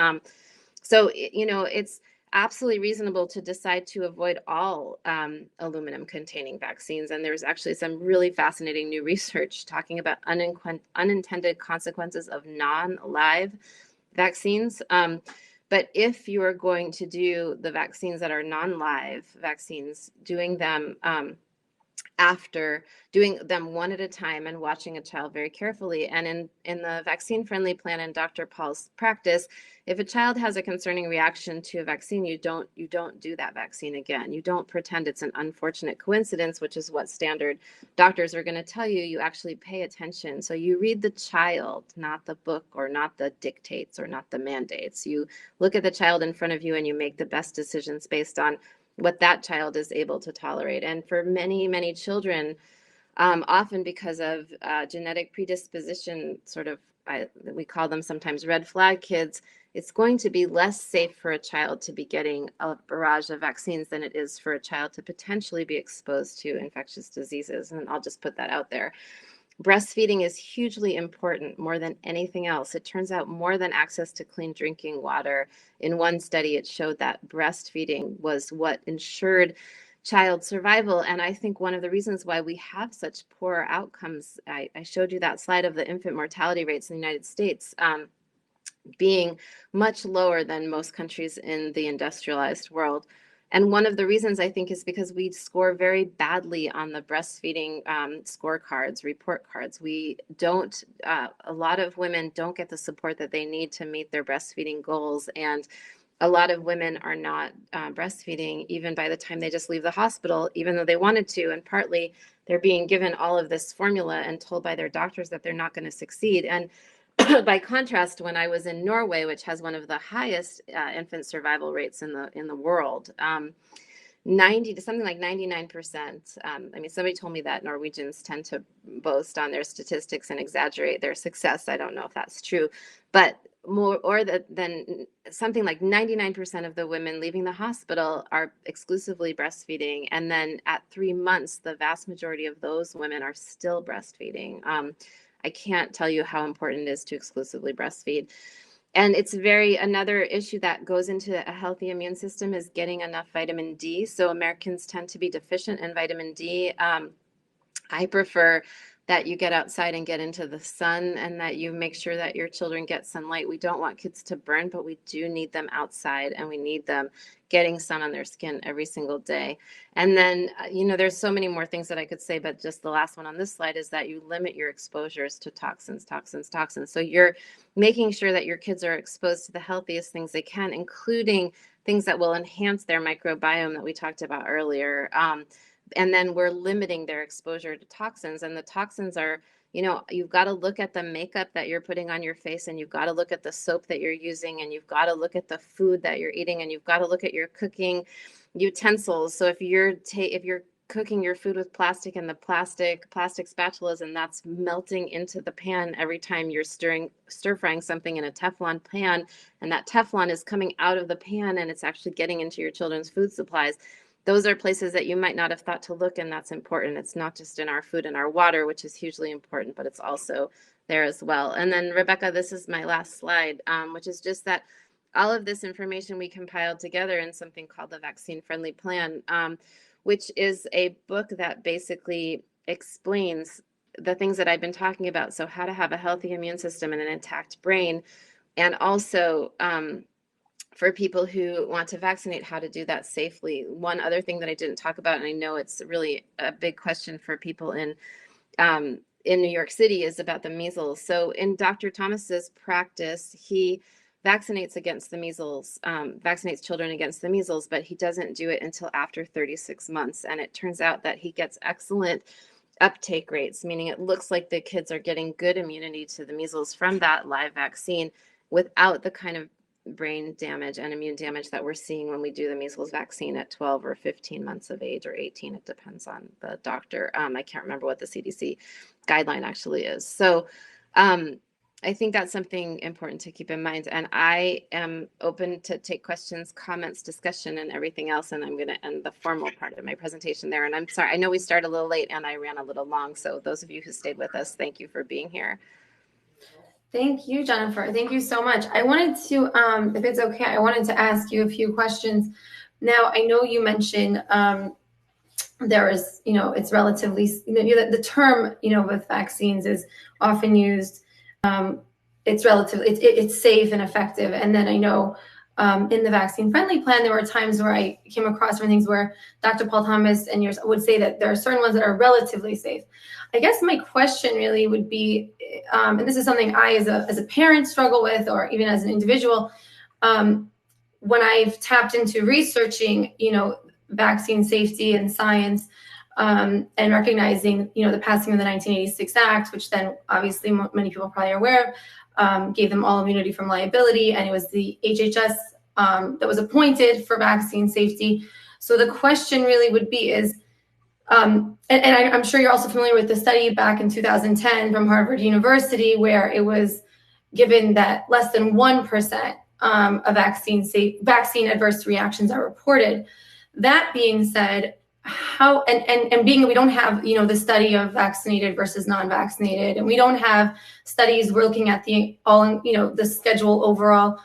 It's absolutely reasonable to decide to avoid all aluminum containing vaccines. And there's actually some really fascinating new research talking about unintended consequences of non-live vaccines. But if you are going to do the vaccines that are non-live vaccines, doing them after doing them one at a time and watching a child very carefully. And in the vaccine friendly plan in Dr. Paul's practice, if a child has a concerning reaction to a vaccine, you don't do that vaccine again. You don't pretend it's an unfortunate coincidence, which is what standard doctors are going to tell you. You actually pay attention. So you read the child, not the book, or not the dictates, or not the mandates. You look at the child in front of you and you make the best decisions based on what that child is able to tolerate. And for many, many children, often because of genetic predisposition, we call them sometimes red flag kids, it's going to be less safe for a child to be getting a barrage of vaccines than it is for a child to potentially be exposed to infectious diseases. And I'll just put that out there. Breastfeeding is hugely important, more than anything else. It turns out more than access to clean drinking water. In one study, it showed that breastfeeding was what ensured child survival. And I think one of the reasons why we have such poor outcomes, I showed you that slide of the infant mortality rates in the United States being much lower than most countries in the industrialized world. And one of the reasons, I think, is because we score very badly on the breastfeeding scorecards, report cards. A lot of women don't get the support that they need to meet their breastfeeding goals. And a lot of women are not breastfeeding even by the time they just leave the hospital, even though they wanted to. And partly they're being given all of this formula and told by their doctors that they're not going to succeed. And By contrast, when I was in Norway, which has one of the highest infant survival rates in the world, 90 to something like 99%. I mean, somebody told me that Norwegians tend to boast on their statistics and exaggerate their success. I don't know if that's true, but than something like 99% of the women leaving the hospital are exclusively breastfeeding. And then at 3 months, the vast majority of those women are still breastfeeding. I can't tell you how important it is to exclusively breastfeed. And it's another issue that goes into a healthy immune system is getting enough vitamin D. So Americans tend to be deficient in vitamin D. I prefer that you get outside and get into the sun and that you make sure that your children get sunlight. We don't want kids to burn, but we do need them outside and we need them getting sun on their skin every single day. And then, there's so many more things that I could say, but just the last one on this slide is that you limit your exposures to toxins. So you're making sure that your kids are exposed to the healthiest things they can, including things that will enhance their microbiome that we talked about earlier. And then we're limiting their exposure to toxins. And the toxins are, you've got to look at the makeup that you're putting on your face, and you've got to look at the soap that you're using, and you've got to look at the food that you're eating, and you've got to look at your cooking utensils. So if you're cooking your food with plastic and the plastic spatulas, and that's melting into the pan every time you're stir frying something in a Teflon pan, and that Teflon is coming out of the pan and it's actually getting into your children's food supplies. Those are places that you might not have thought to look, and that's important. It's not just in our food and our water, which is hugely important, but it's also there as well. And then, Rebecca, this is my last slide, which is just that all of this information we compiled together in something called the Vaccine Friendly Plan, which is a book that basically explains the things that I've been talking about. So how to have a healthy immune system and an intact brain, and also for people who want to vaccinate, how to do that safely. One other thing that I didn't talk about, and I know it's really a big question for people in New York City, is about the measles. So in Dr. Thomas's practice, he vaccinates against the measles, vaccinates children against the measles, but he doesn't do it until after 36 months. And it turns out that he gets excellent uptake rates, meaning it looks like the kids are getting good immunity to the measles from that live vaccine without the kind of brain damage and immune damage that we're seeing when we do the measles vaccine at 12 or 15 months of age, or 18. It depends on the doctor. I can't remember what the CDC guideline actually is. So I think that's something important to keep in mind. And I am open to take questions, comments, discussion, and everything else. And I'm going to end the formal part of my presentation there. And I'm sorry, I know we started a little late and I ran a little long. So those of you who stayed with us, thank you for being here. Thank you, Jennifer. Thank you so much. I wanted to, if it's okay, I wanted to ask you a few questions. Now, I know you mentioned there is, it's relatively, the term, with vaccines is often used. It's relatively, it's safe and effective. And then I know in the vaccine friendly plan, there were times where I came across different things where Dr. Paul Thomas and yours would say that there are certain ones that are relatively safe. I guess my question really would be, and this is something I, as a parent, struggle with, or even as an individual, when I've tapped into researching, vaccine safety and science, and recognizing, the passing of the 1986 Act, which then obviously many people probably are aware of, gave them all immunity from liability, and it was the HHS that was appointed for vaccine safety. So the question really would be is, and I'm sure you're also familiar with the study back in 2010 from Harvard University, where it was given that less than 1% of vaccine adverse reactions are reported. That being said, how and being that we don't have the study of vaccinated versus non-vaccinated, and we don't have studies, we're looking at the the schedule overall.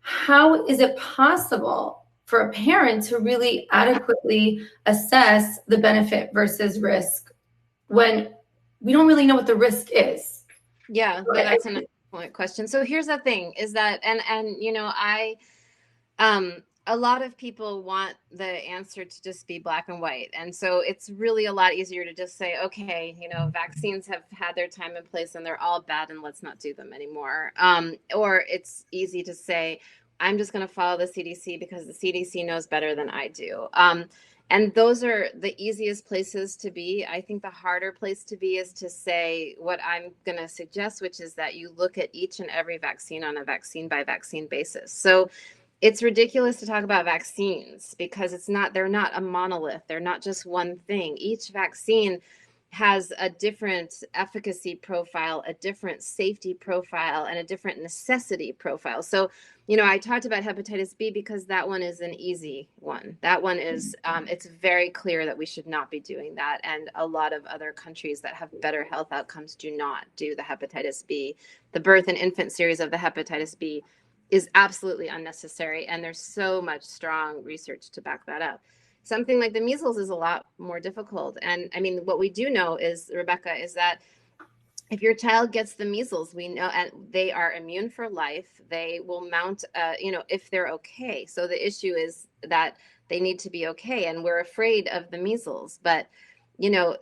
How is it possible for a parent to really adequately assess the benefit versus risk when we don't really know what the risk is? Yeah, that's an excellent question. So here's the thing is that, and a lot of people want the answer to just be black and white. And so it's really a lot easier to just say, okay, vaccines have had their time and place and they're all bad and let's not do them anymore. Or it's easy to say, I'm just going to follow the CDC because the CDC knows better than I do. And those are the easiest places to be. I think the harder place to be is to say what I'm going to suggest, which is that you look at each and every vaccine on a vaccine by vaccine basis. So it's ridiculous to talk about vaccines because they're not a monolith. They're not just one thing. Each vaccine has a different efficacy profile, a different safety profile, and a different necessity profile. So, I talked about hepatitis B because that one is an easy one. That one is, it's very clear that we should not be doing that. And a lot of other countries that have better health outcomes do not do the hepatitis B. The birth and infant series of the hepatitis B is absolutely unnecessary. And there's so much strong research to back that up. Something like the measles is a lot more difficult. And I mean, what we do know is, Rebecca, is that if your child gets the measles, we know, and they are immune for life, they will mount, if they're okay. So the issue is that they need to be okay. And we're afraid of the measles, but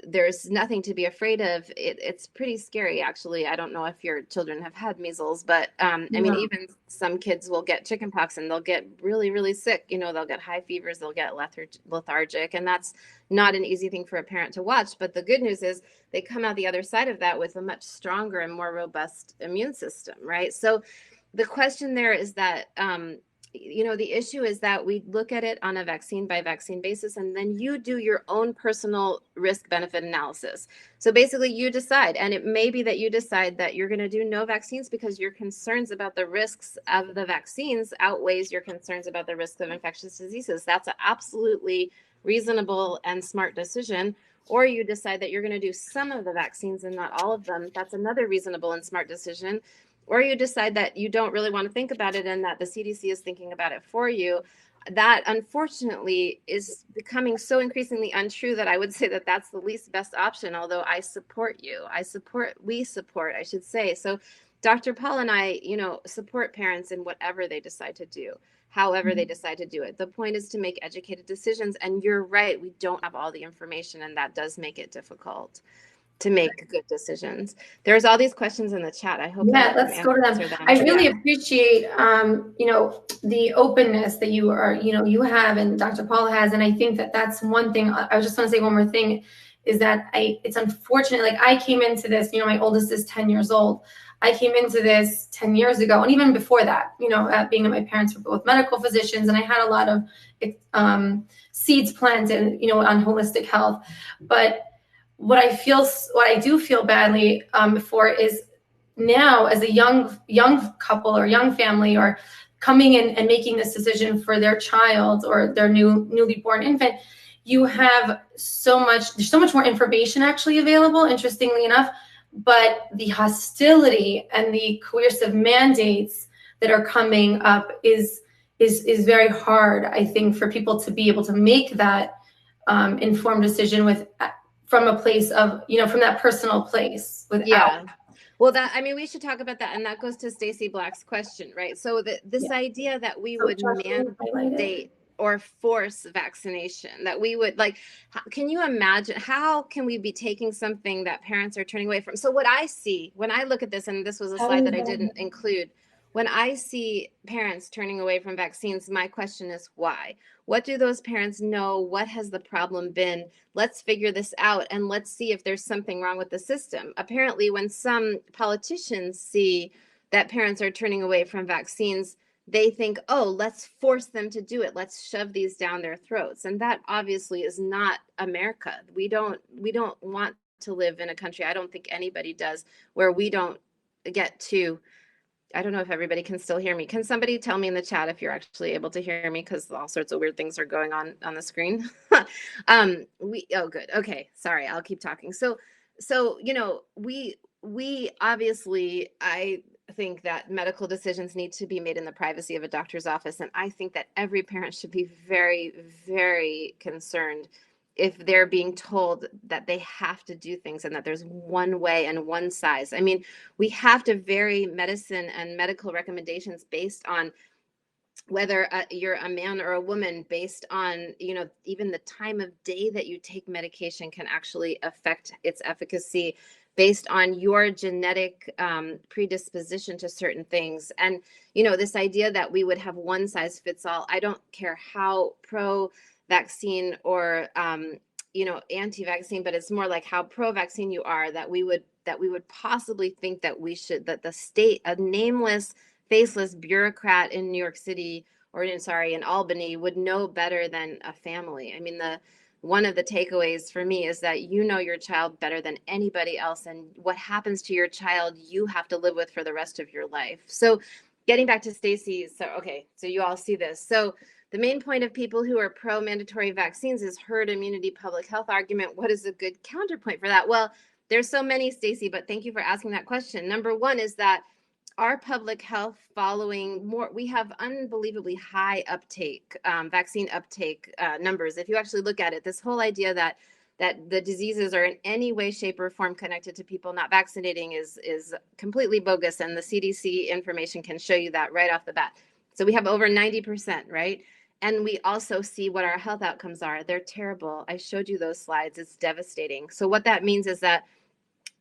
there's nothing to be afraid of. It's pretty scary, actually. I don't know if your children have had measles, but I mean, even some kids will get chickenpox and they'll get really, really sick. They'll get high fevers, they'll get lethargic, and that's not an easy thing for a parent to watch. But the good news is they come out the other side of that with a much stronger and more robust immune system, right? So the question there is that, the issue is that we look at it on a vaccine by vaccine basis, and then you do your own personal risk benefit analysis. So basically you decide, and it may be that you decide that you're going to do no vaccines because your concerns about the risks of the vaccines outweighs your concerns about the risks of infectious diseases. That's an absolutely reasonable and smart decision. Or you decide that you're going to do some of the vaccines and not all of them. That's another reasonable and smart decision. Or you decide that you don't really want to think about it and that the CDC is thinking about it for you. That unfortunately is becoming so increasingly untrue that I would say that that's the least best option, although I support you. We support, I should say. So Dr. Paul and I, support parents in whatever they decide to do, however they decide to do it. The point is to make educated decisions. And you're right, we don't have all the information, and that does make it difficult to make good decisions. There's all these questions in the chat. I hope that let's go to them. I really appreciate, the openness that you are, you have and Dr. Paul has. And I think that that's one thing. I just want to say one more thing is that it's unfortunate. Like I came into this, my oldest is 10 years old. I came into this 10 years ago. And even before that, being that my parents were both medical physicians and I had a lot of seeds planted, on holistic health. But what I do feel badly for is now as a young couple or young family or coming in and making this decision for their child or their newly born infant, there's so much more information actually available, interestingly enough, but the hostility and the coercive mandates that are coming up is very hard, I think, for people to be able to make that informed decision from a place of, from that personal place without. Yeah. Well, we should talk about that. And that goes to Stacy Black's question, right? So this idea that we would mandate or force vaccination, that we would can you imagine, how can we be taking something that parents are turning away from? So what I see when I look at this, and this was a slide that I didn't include, when I see parents turning away from vaccines, my question is why? What do those parents know? What has the problem been? Let's figure this out and let's see if there's something wrong with the system. Apparently, when some politicians see that parents are turning away from vaccines, they think, oh, let's force them to do it. Let's shove these down their throats. And that obviously is not America. We don't want to live in a country, I don't think anybody does, where we don't get to, I don't know if everybody can still hear me. Can somebody tell me in the chat if you're actually able to hear me? Because all sorts of weird things are going on the screen. Oh, good. Okay. Sorry. I'll keep talking. So, we obviously, I think that medical decisions need to be made in the privacy of a doctor's office. And I think that every parent should be very, very concerned if they're being told that they have to do things and that there's one way and one size. I mean, we have to vary medicine and medical recommendations based on whether you're a man or a woman, based on, even the time of day that you take medication can actually affect its efficacy. based on your genetic predisposition to certain things. And, you know, this idea that we would have one size fits all, I don't care how pro-vaccine or, you know, anti-vaccine, but it's more like how pro-vaccine you are, that we would possibly think that we should, that the state, a nameless, faceless bureaucrat in New York City, or in Albany, would know better than a family. I mean, one of the takeaways for me is that you know your child better than anybody else, and what happens to your child you have to live with for the rest of your life. So getting back to Stacy, so you all see this. So the main point of people who are pro-mandatory vaccines is herd immunity public health argument. What is a good counterpoint for that? Well, there's so many, Stacy, but thank you for asking that question. Number one is that our public health following more, we have unbelievably high uptake, vaccine uptake numbers. If you actually look at it, this whole idea that the diseases are in any way, shape, or form connected to people not vaccinating is completely bogus, and the CDC information can show you that right off the bat. So we have over 90%, right? And we also see what our health outcomes are. They're terrible. I showed you those slides. It's devastating. So what that means is that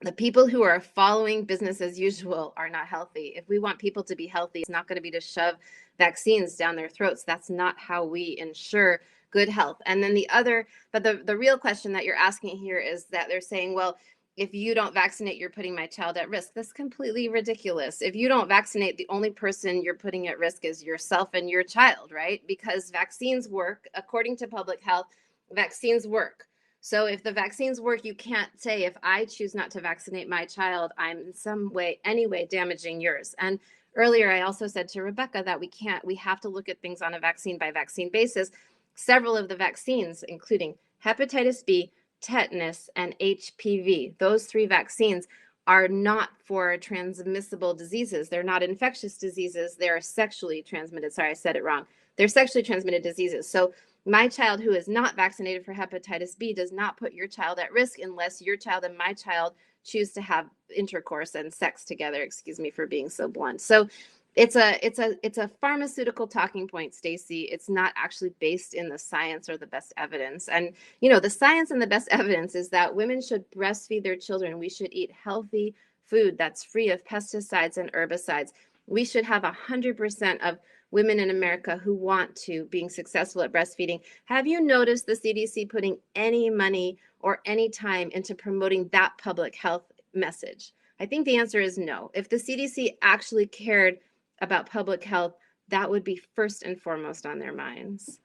the people who are following business as usual are not healthy. If we want people to be healthy, it's not going to be to shove vaccines down their throats. That's not how we ensure good health. And then the real question that you're asking here is that they're saying, well, if you don't vaccinate, you're putting my child at risk. That's completely ridiculous. If you don't vaccinate, the only person you're putting at risk is yourself and your child, right? Because vaccines work. According to public health, vaccines work. So if the vaccines work, you can't say, if I choose not to vaccinate my child, I'm in some way, anyway, damaging yours. And earlier, I also said to Rebecca that we have to look at things on a vaccine by vaccine basis. Several of the vaccines, including hepatitis B, tetanus, and HPV, those 3 vaccines are not for transmissible diseases. They're not infectious diseases. They're sexually transmitted. Sorry, I said it wrong. They're sexually transmitted diseases. So my child who is not vaccinated for hepatitis B does not put your child at risk unless your child and my child choose to have intercourse and sex together. Excuse me for being so blunt. So it's a pharmaceutical talking point, Stacy. It's not actually based in the science or the best evidence. And you know, the science and the best evidence is that women should breastfeed their children. We should eat healthy food that's free of pesticides and herbicides. We should have 100% of women in America who want to being successful at breastfeeding. Have you noticed the CDC putting any money or any time into promoting that public health message? I think the answer is no. If the CDC actually cared about public health, that would be first and foremost on their minds.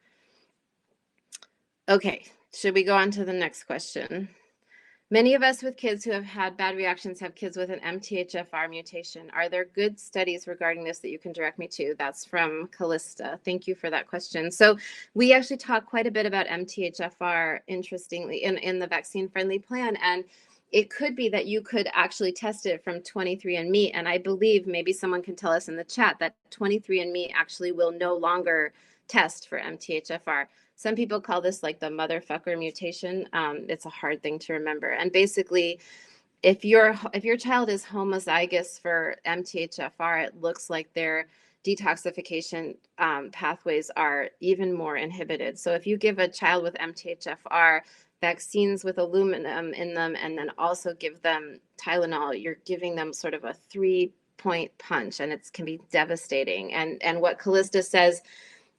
Okay, should we go on to the next question? Many of us with kids who have had bad reactions have kids with an MTHFR mutation. Are there good studies regarding this that you can direct me to? That's from Callista. Thank you for that question. So we actually talk quite a bit about MTHFR, interestingly, in the vaccine-friendly plan. And it could be that you could actually test it from 23andMe. And I believe, maybe someone can tell us in the chat, that 23andMe actually will no longer test for MTHFR. Some people call this like the motherfucker mutation. It's a hard thing to remember. And basically, if your child is homozygous for MTHFR, it looks like their detoxification pathways are even more inhibited. So if you give a child with MTHFR vaccines with aluminum in them, and then also give them Tylenol, you're giving them sort of a 3-point punch, and it can be devastating. And what Callista says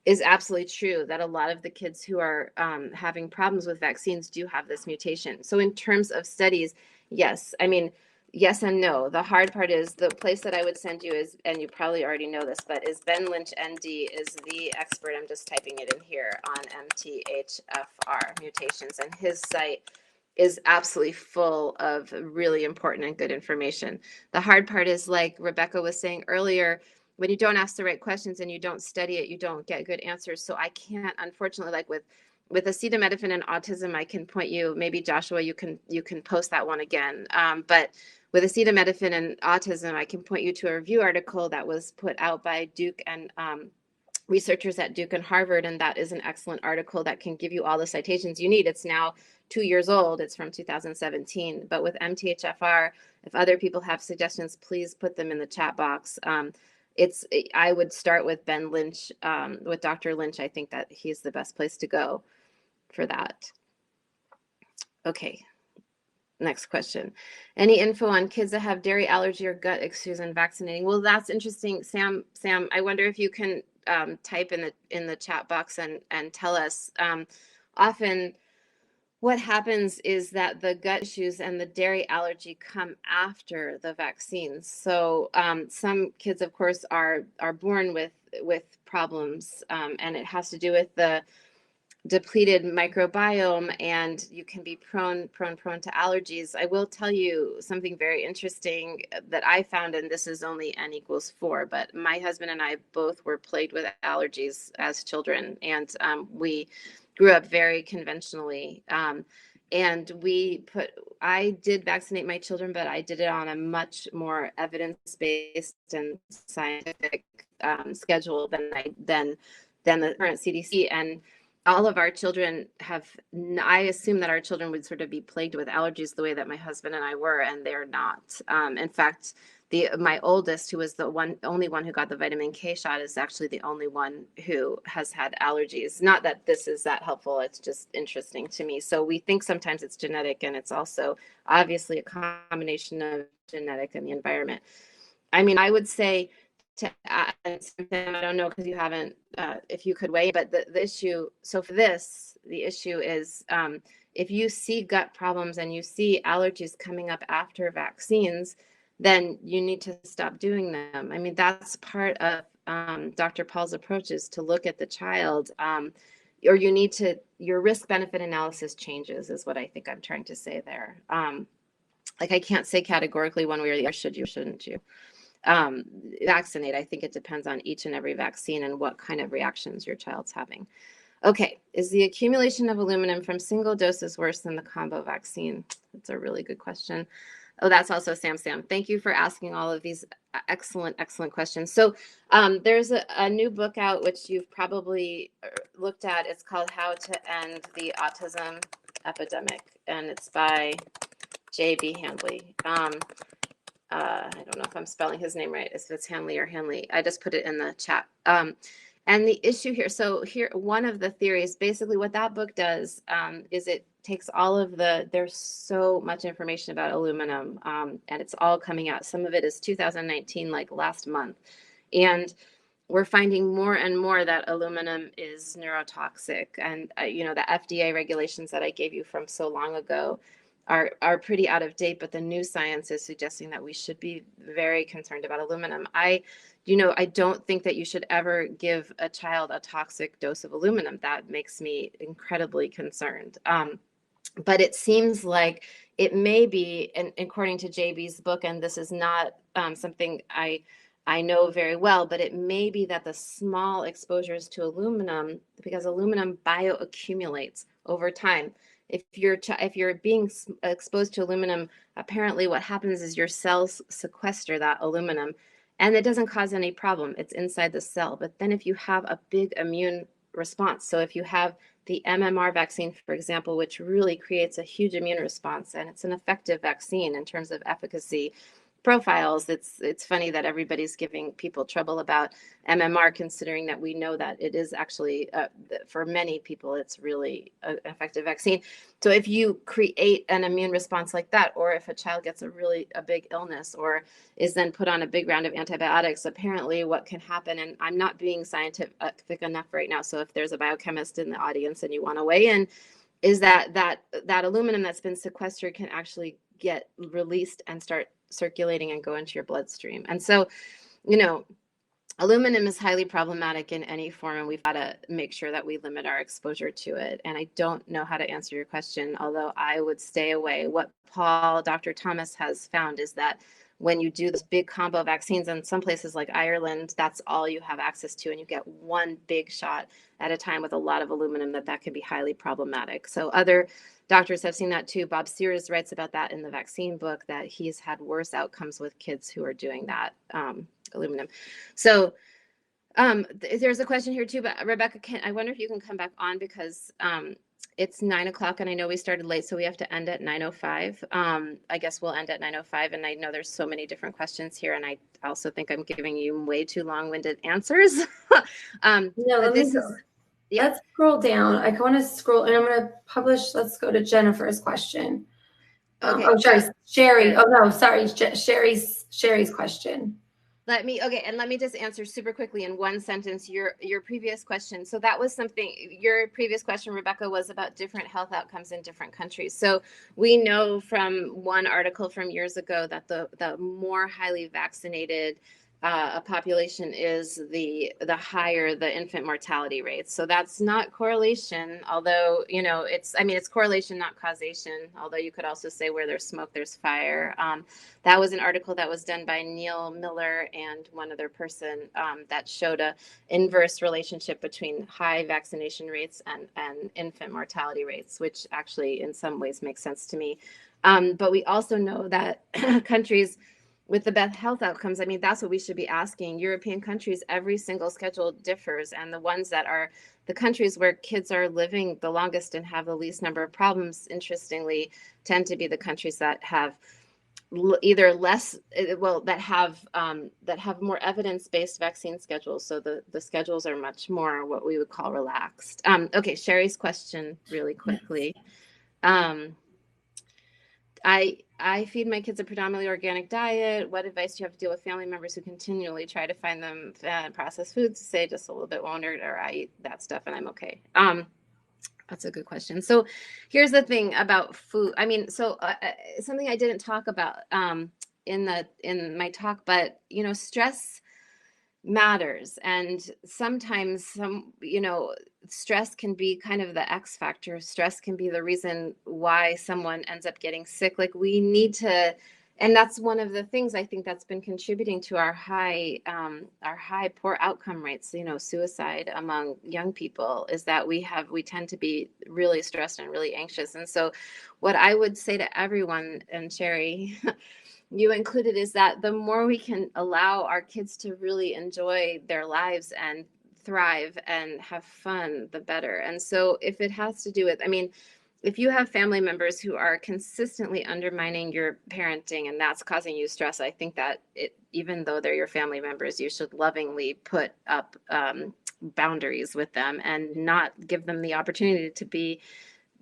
is absolutely true, that a lot of the kids who are having problems with vaccines do have this mutation. So in terms of studies, yes. I mean, yes and no. The hard part is, the place that I would send you is, and you probably already know this, but is Ben Lynch, ND, is the expert. I'm just typing it in here on MTHFR mutations, and his site is absolutely full of really important and good information. The hard part is, like Rebecca was saying earlier, when you don't ask the right questions and you don't study it, you don't get good answers. So I can't, unfortunately, like with acetaminophen and autism, I can point you, maybe Joshua, you can post that one again. But with acetaminophen and autism, I can point you to a review article that was put out by Duke and researchers at Duke and Harvard, and that is an excellent article that can give you all the citations you need. It's now 2 years old. It's from 2017. But with MTHFR, if other people have suggestions, please put them in the chat box. I would start with Ben Lynch, with Dr. Lynch. I think that he's the best place to go for that. Okay. Next question. Any info on kids that have dairy allergy or gut issues and vaccinating? Well, that's interesting. Sam, I wonder if you can type in the chat box and tell us. Often what happens is that the gut issues and the dairy allergy come after the vaccines. So some kids, of course, are born with problems, and it has to do with the depleted microbiome, and you can be prone to allergies. I will tell you something very interesting that I found, and this is only N=4, but my husband and I both were plagued with allergies as children, and we grew up very conventionally. And I did vaccinate my children, but I did it on a much more evidence-based and scientific schedule than the current CDC. And all of our children I assume that our children would sort of be plagued with allergies the way that my husband and I were, and they're not. In fact, my oldest, who was the only one who got the vitamin K shot, is actually the only one who has had allergies. Not that this is that helpful, it's just interesting to me. So we think sometimes it's genetic, and it's also obviously a combination of genetic and the environment. I mean, I would say I don't know, because you haven't, if you could weigh, but the issue, so for this, the issue is if you see gut problems and you see allergies coming up after vaccines, then you need to stop doing them. I mean, that's part of Dr. Paul's approach, is to look at the child, or your risk benefit analysis changes, is what I think I'm trying to say there. Like, I can't say categorically one way or the other, should you, shouldn't you vaccinate. I think it depends on each and every vaccine and what kind of reactions your child's having. Okay, is the accumulation of aluminum from single doses worse than the combo vaccine? That's a really good question. Oh, that's also Sam. Thank you for asking all of these excellent questions. So there's a new book out, which you've probably looked at. It's called How to End the Autism Epidemic, and it's by J.B. Handley. I don't know if I'm spelling his name right, if it's Hanley or Hanley. I just put it in the chat. And the issue here, so here, one of the theories, basically what that book does is it takes all of there's so much information about aluminum, and it's all coming out. Some of it is 2019, like last month. And we're finding more and more that aluminum is neurotoxic. And, the FDA regulations that I gave you from so long ago are pretty out of date, but the new science is suggesting that we should be very concerned about aluminum. I don't think that you should ever give a child a toxic dose of aluminum. That makes me incredibly concerned. But it seems like it may be, and according to JB's book, and this is not something I know very well, but it may be that the small exposures to aluminum, because aluminum bioaccumulates over time. If you're being exposed to aluminum, apparently what happens is your cells sequester that aluminum, and it doesn't cause any problem. It's inside the cell. But then if you have a big immune response, so if you have the MMR vaccine, for example, which really creates a huge immune response, and it's an effective vaccine in terms of efficacy profiles. It's funny that everybody's giving people trouble about MMR, considering that we know that it is actually, for many people, it's really an effective vaccine. So if you create an immune response like that, or if a child gets a big illness or is then put on a big round of antibiotics, apparently what can happen, and I'm not being scientific enough right now, so if there's a biochemist in the audience and you want to weigh in, is that aluminum that's been sequestered can actually get released and start circulating and go into your bloodstream. And so, aluminum is highly problematic in any form, and we've got to make sure that we limit our exposure to it. And I don't know how to answer your question, although I would stay away. What Dr. Thomas has found is that when you do those big combo vaccines in some places like Ireland, that's all you have access to, and you get one big shot at a time with a lot of aluminum, that can be highly problematic. So other doctors have seen that too. Bob Sears writes about that in the vaccine book, that he's had worse outcomes with kids who are doing that aluminum. So there's a question here too, but Rebecca, I wonder if you can come back on, because it's 9:00 and I know we started late, so we have to end at 9:05. I guess we'll end at 9:05, and I know there's so many different questions here, and I also think I'm giving you way too long-winded answers. Yeah. Let's scroll down. I want to scroll, and I'm going to publish. Let's go to Jennifer's question. Okay. Sorry, Sherry. Sure. Oh no, sorry, Sherry's question. Let me just answer super quickly in one sentence your previous question. So that was something, your previous question, Rebecca, was about different health outcomes in different countries. So we know from one article from years ago that the more highly vaccinated a population is, the higher the infant mortality rates. So that's not correlation, although it's correlation, not causation. Although you could also say where there's smoke, there's fire. That was an article that was done by Neil Miller and one other person, that showed a inverse relationship between high vaccination rates and infant mortality rates, which actually in some ways makes sense to me. But we also know that countries with the best health outcomes, I mean, that's what we should be asking. European countries, every single schedule differs. And the ones that are the countries where kids are living the longest and have the least number of problems, interestingly, tend to be the countries that have either less, well, that have more evidence-based vaccine schedules. So the schedules are much more what we would call relaxed. Okay, Sherry's question really quickly. I feed my kids a predominantly organic diet. What advice do you have to deal with family members who continually try to find them processed foods? Say just a little bit won't hurt, or I eat that stuff and I'm okay. That's a good question. So here's the thing about food. I mean, so something I didn't talk about in my talk, but stress matters, and sometimes stress can be kind of the X factor. Stress can be the reason why someone ends up getting sick. Like we need to, and that's one of the things I think that's been contributing to our high poor outcome rates, suicide among young people, is that we tend to be really stressed and really anxious. And so what I would say to everyone, and Sherry, you included, is that the more we can allow our kids to really enjoy their lives and thrive and have fun, the better. And so if it has to do with, I mean, if you have family members who are consistently undermining your parenting and that's causing you stress, I think that even though they're your family members, you should lovingly put up boundaries with them and not give them the opportunity to be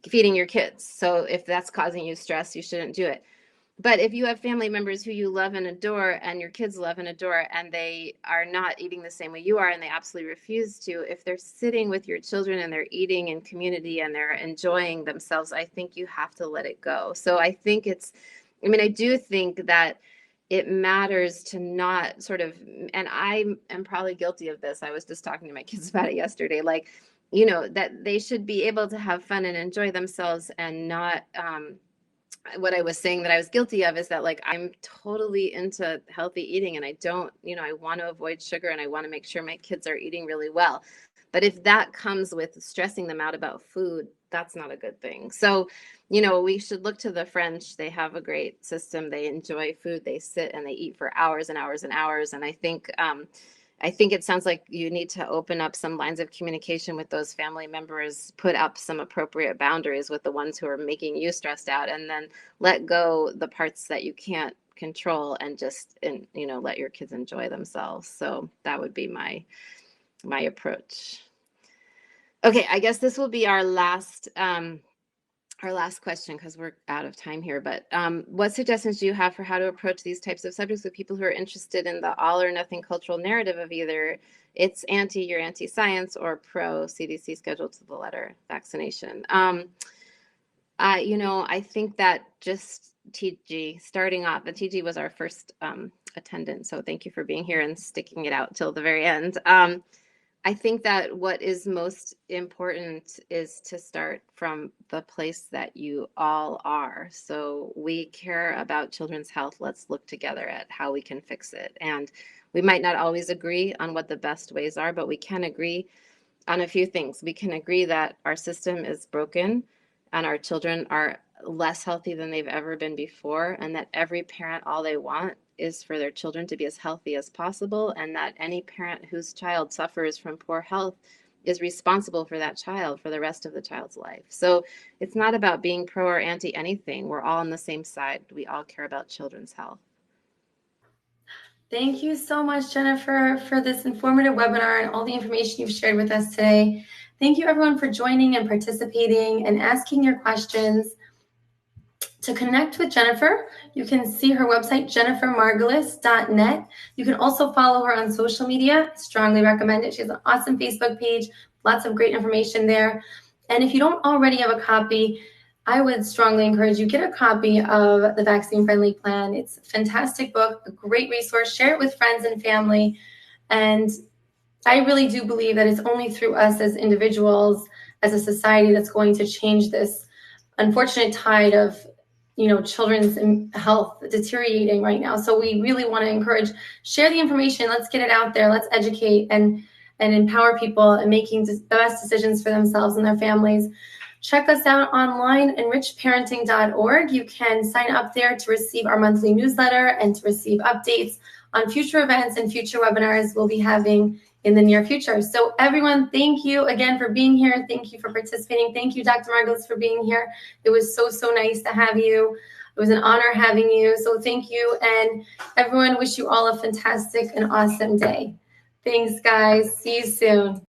feeding your kids. So if that's causing you stress, you shouldn't do it. But if you have family members who you love and adore, and your kids love and adore, and they are not eating the same way you are, and they absolutely refuse to, if they're sitting with your children and they're eating in community and they're enjoying themselves, I think you have to let it go. So I think I do think that it matters to not sort of, and I am probably guilty of this. I was just talking to my kids about it yesterday, like, that they should be able to have fun and enjoy themselves and not, what I was saying that I was guilty of is that, like, I'm totally into healthy eating and I don't, I want to avoid sugar and I want to make sure my kids are eating really well. But if that comes with stressing them out about food, that's not a good thing. So, we should look to the French. They have a great system. They enjoy food. They sit and they eat for hours and hours and hours. And I think it sounds like you need to open up some lines of communication with those family members, put up some appropriate boundaries with the ones who are making you stressed out, and then let go the parts that you can't control and just, let your kids enjoy themselves. So that would be my approach. Okay, I guess this will be our last question because we're out of time here. But what suggestions do you have for how to approach these types of subjects with people who are interested in the all or nothing cultural narrative of either you're anti-science, or pro CDC schedule to the letter vaccination? I think that just TG, starting off, and TG was our first attendant, so thank you for being here and sticking it out till the very end. I think that what is most important is to start from the place that you all are. So we care about children's health. Let's look together at how we can fix it. And we might not always agree on what the best ways are, but we can agree on a few things. We can agree that our system is broken and our children are less healthy than they've ever been before, and that every parent, all they want is for their children to be as healthy as possible, and that any parent whose child suffers from poor health is responsible for that child for the rest of the child's life. So it's not about being pro or anti anything. We're all on the same side. We all care about children's health. Thank you so much, Jennifer, for this informative webinar and all the information you've shared with us today. Thank you, everyone, for joining and participating and asking your questions. To connect with Jennifer, you can see her website, jennifermargulis.net. You can also follow her on social media. Strongly recommend it. She has an awesome Facebook page, lots of great information there. And if you don't already have a copy, I would strongly encourage you get a copy of the Vaccine Friendly Plan. It's a fantastic book, a great resource. Share it with friends and family. And I really do believe that it's only through us as individuals, as a society, that's going to change this unfortunate tide of children's health deteriorating right now. So we really want to encourage, share the information. Let's get it out there. Let's educate and empower people in making the best decisions for themselves and their families. Check us out online, enrichedparenting.org. You can sign up there to receive our monthly newsletter and to receive updates on future events and future webinars we'll be having in the near future. So everyone, thank you again for being here. Thank you for participating. Thank you, Dr. Margulis, for being here. It was so nice to have you. It was an honor having you. So thank you. And everyone, wish you all a fantastic and awesome day. Thanks, guys. See you soon.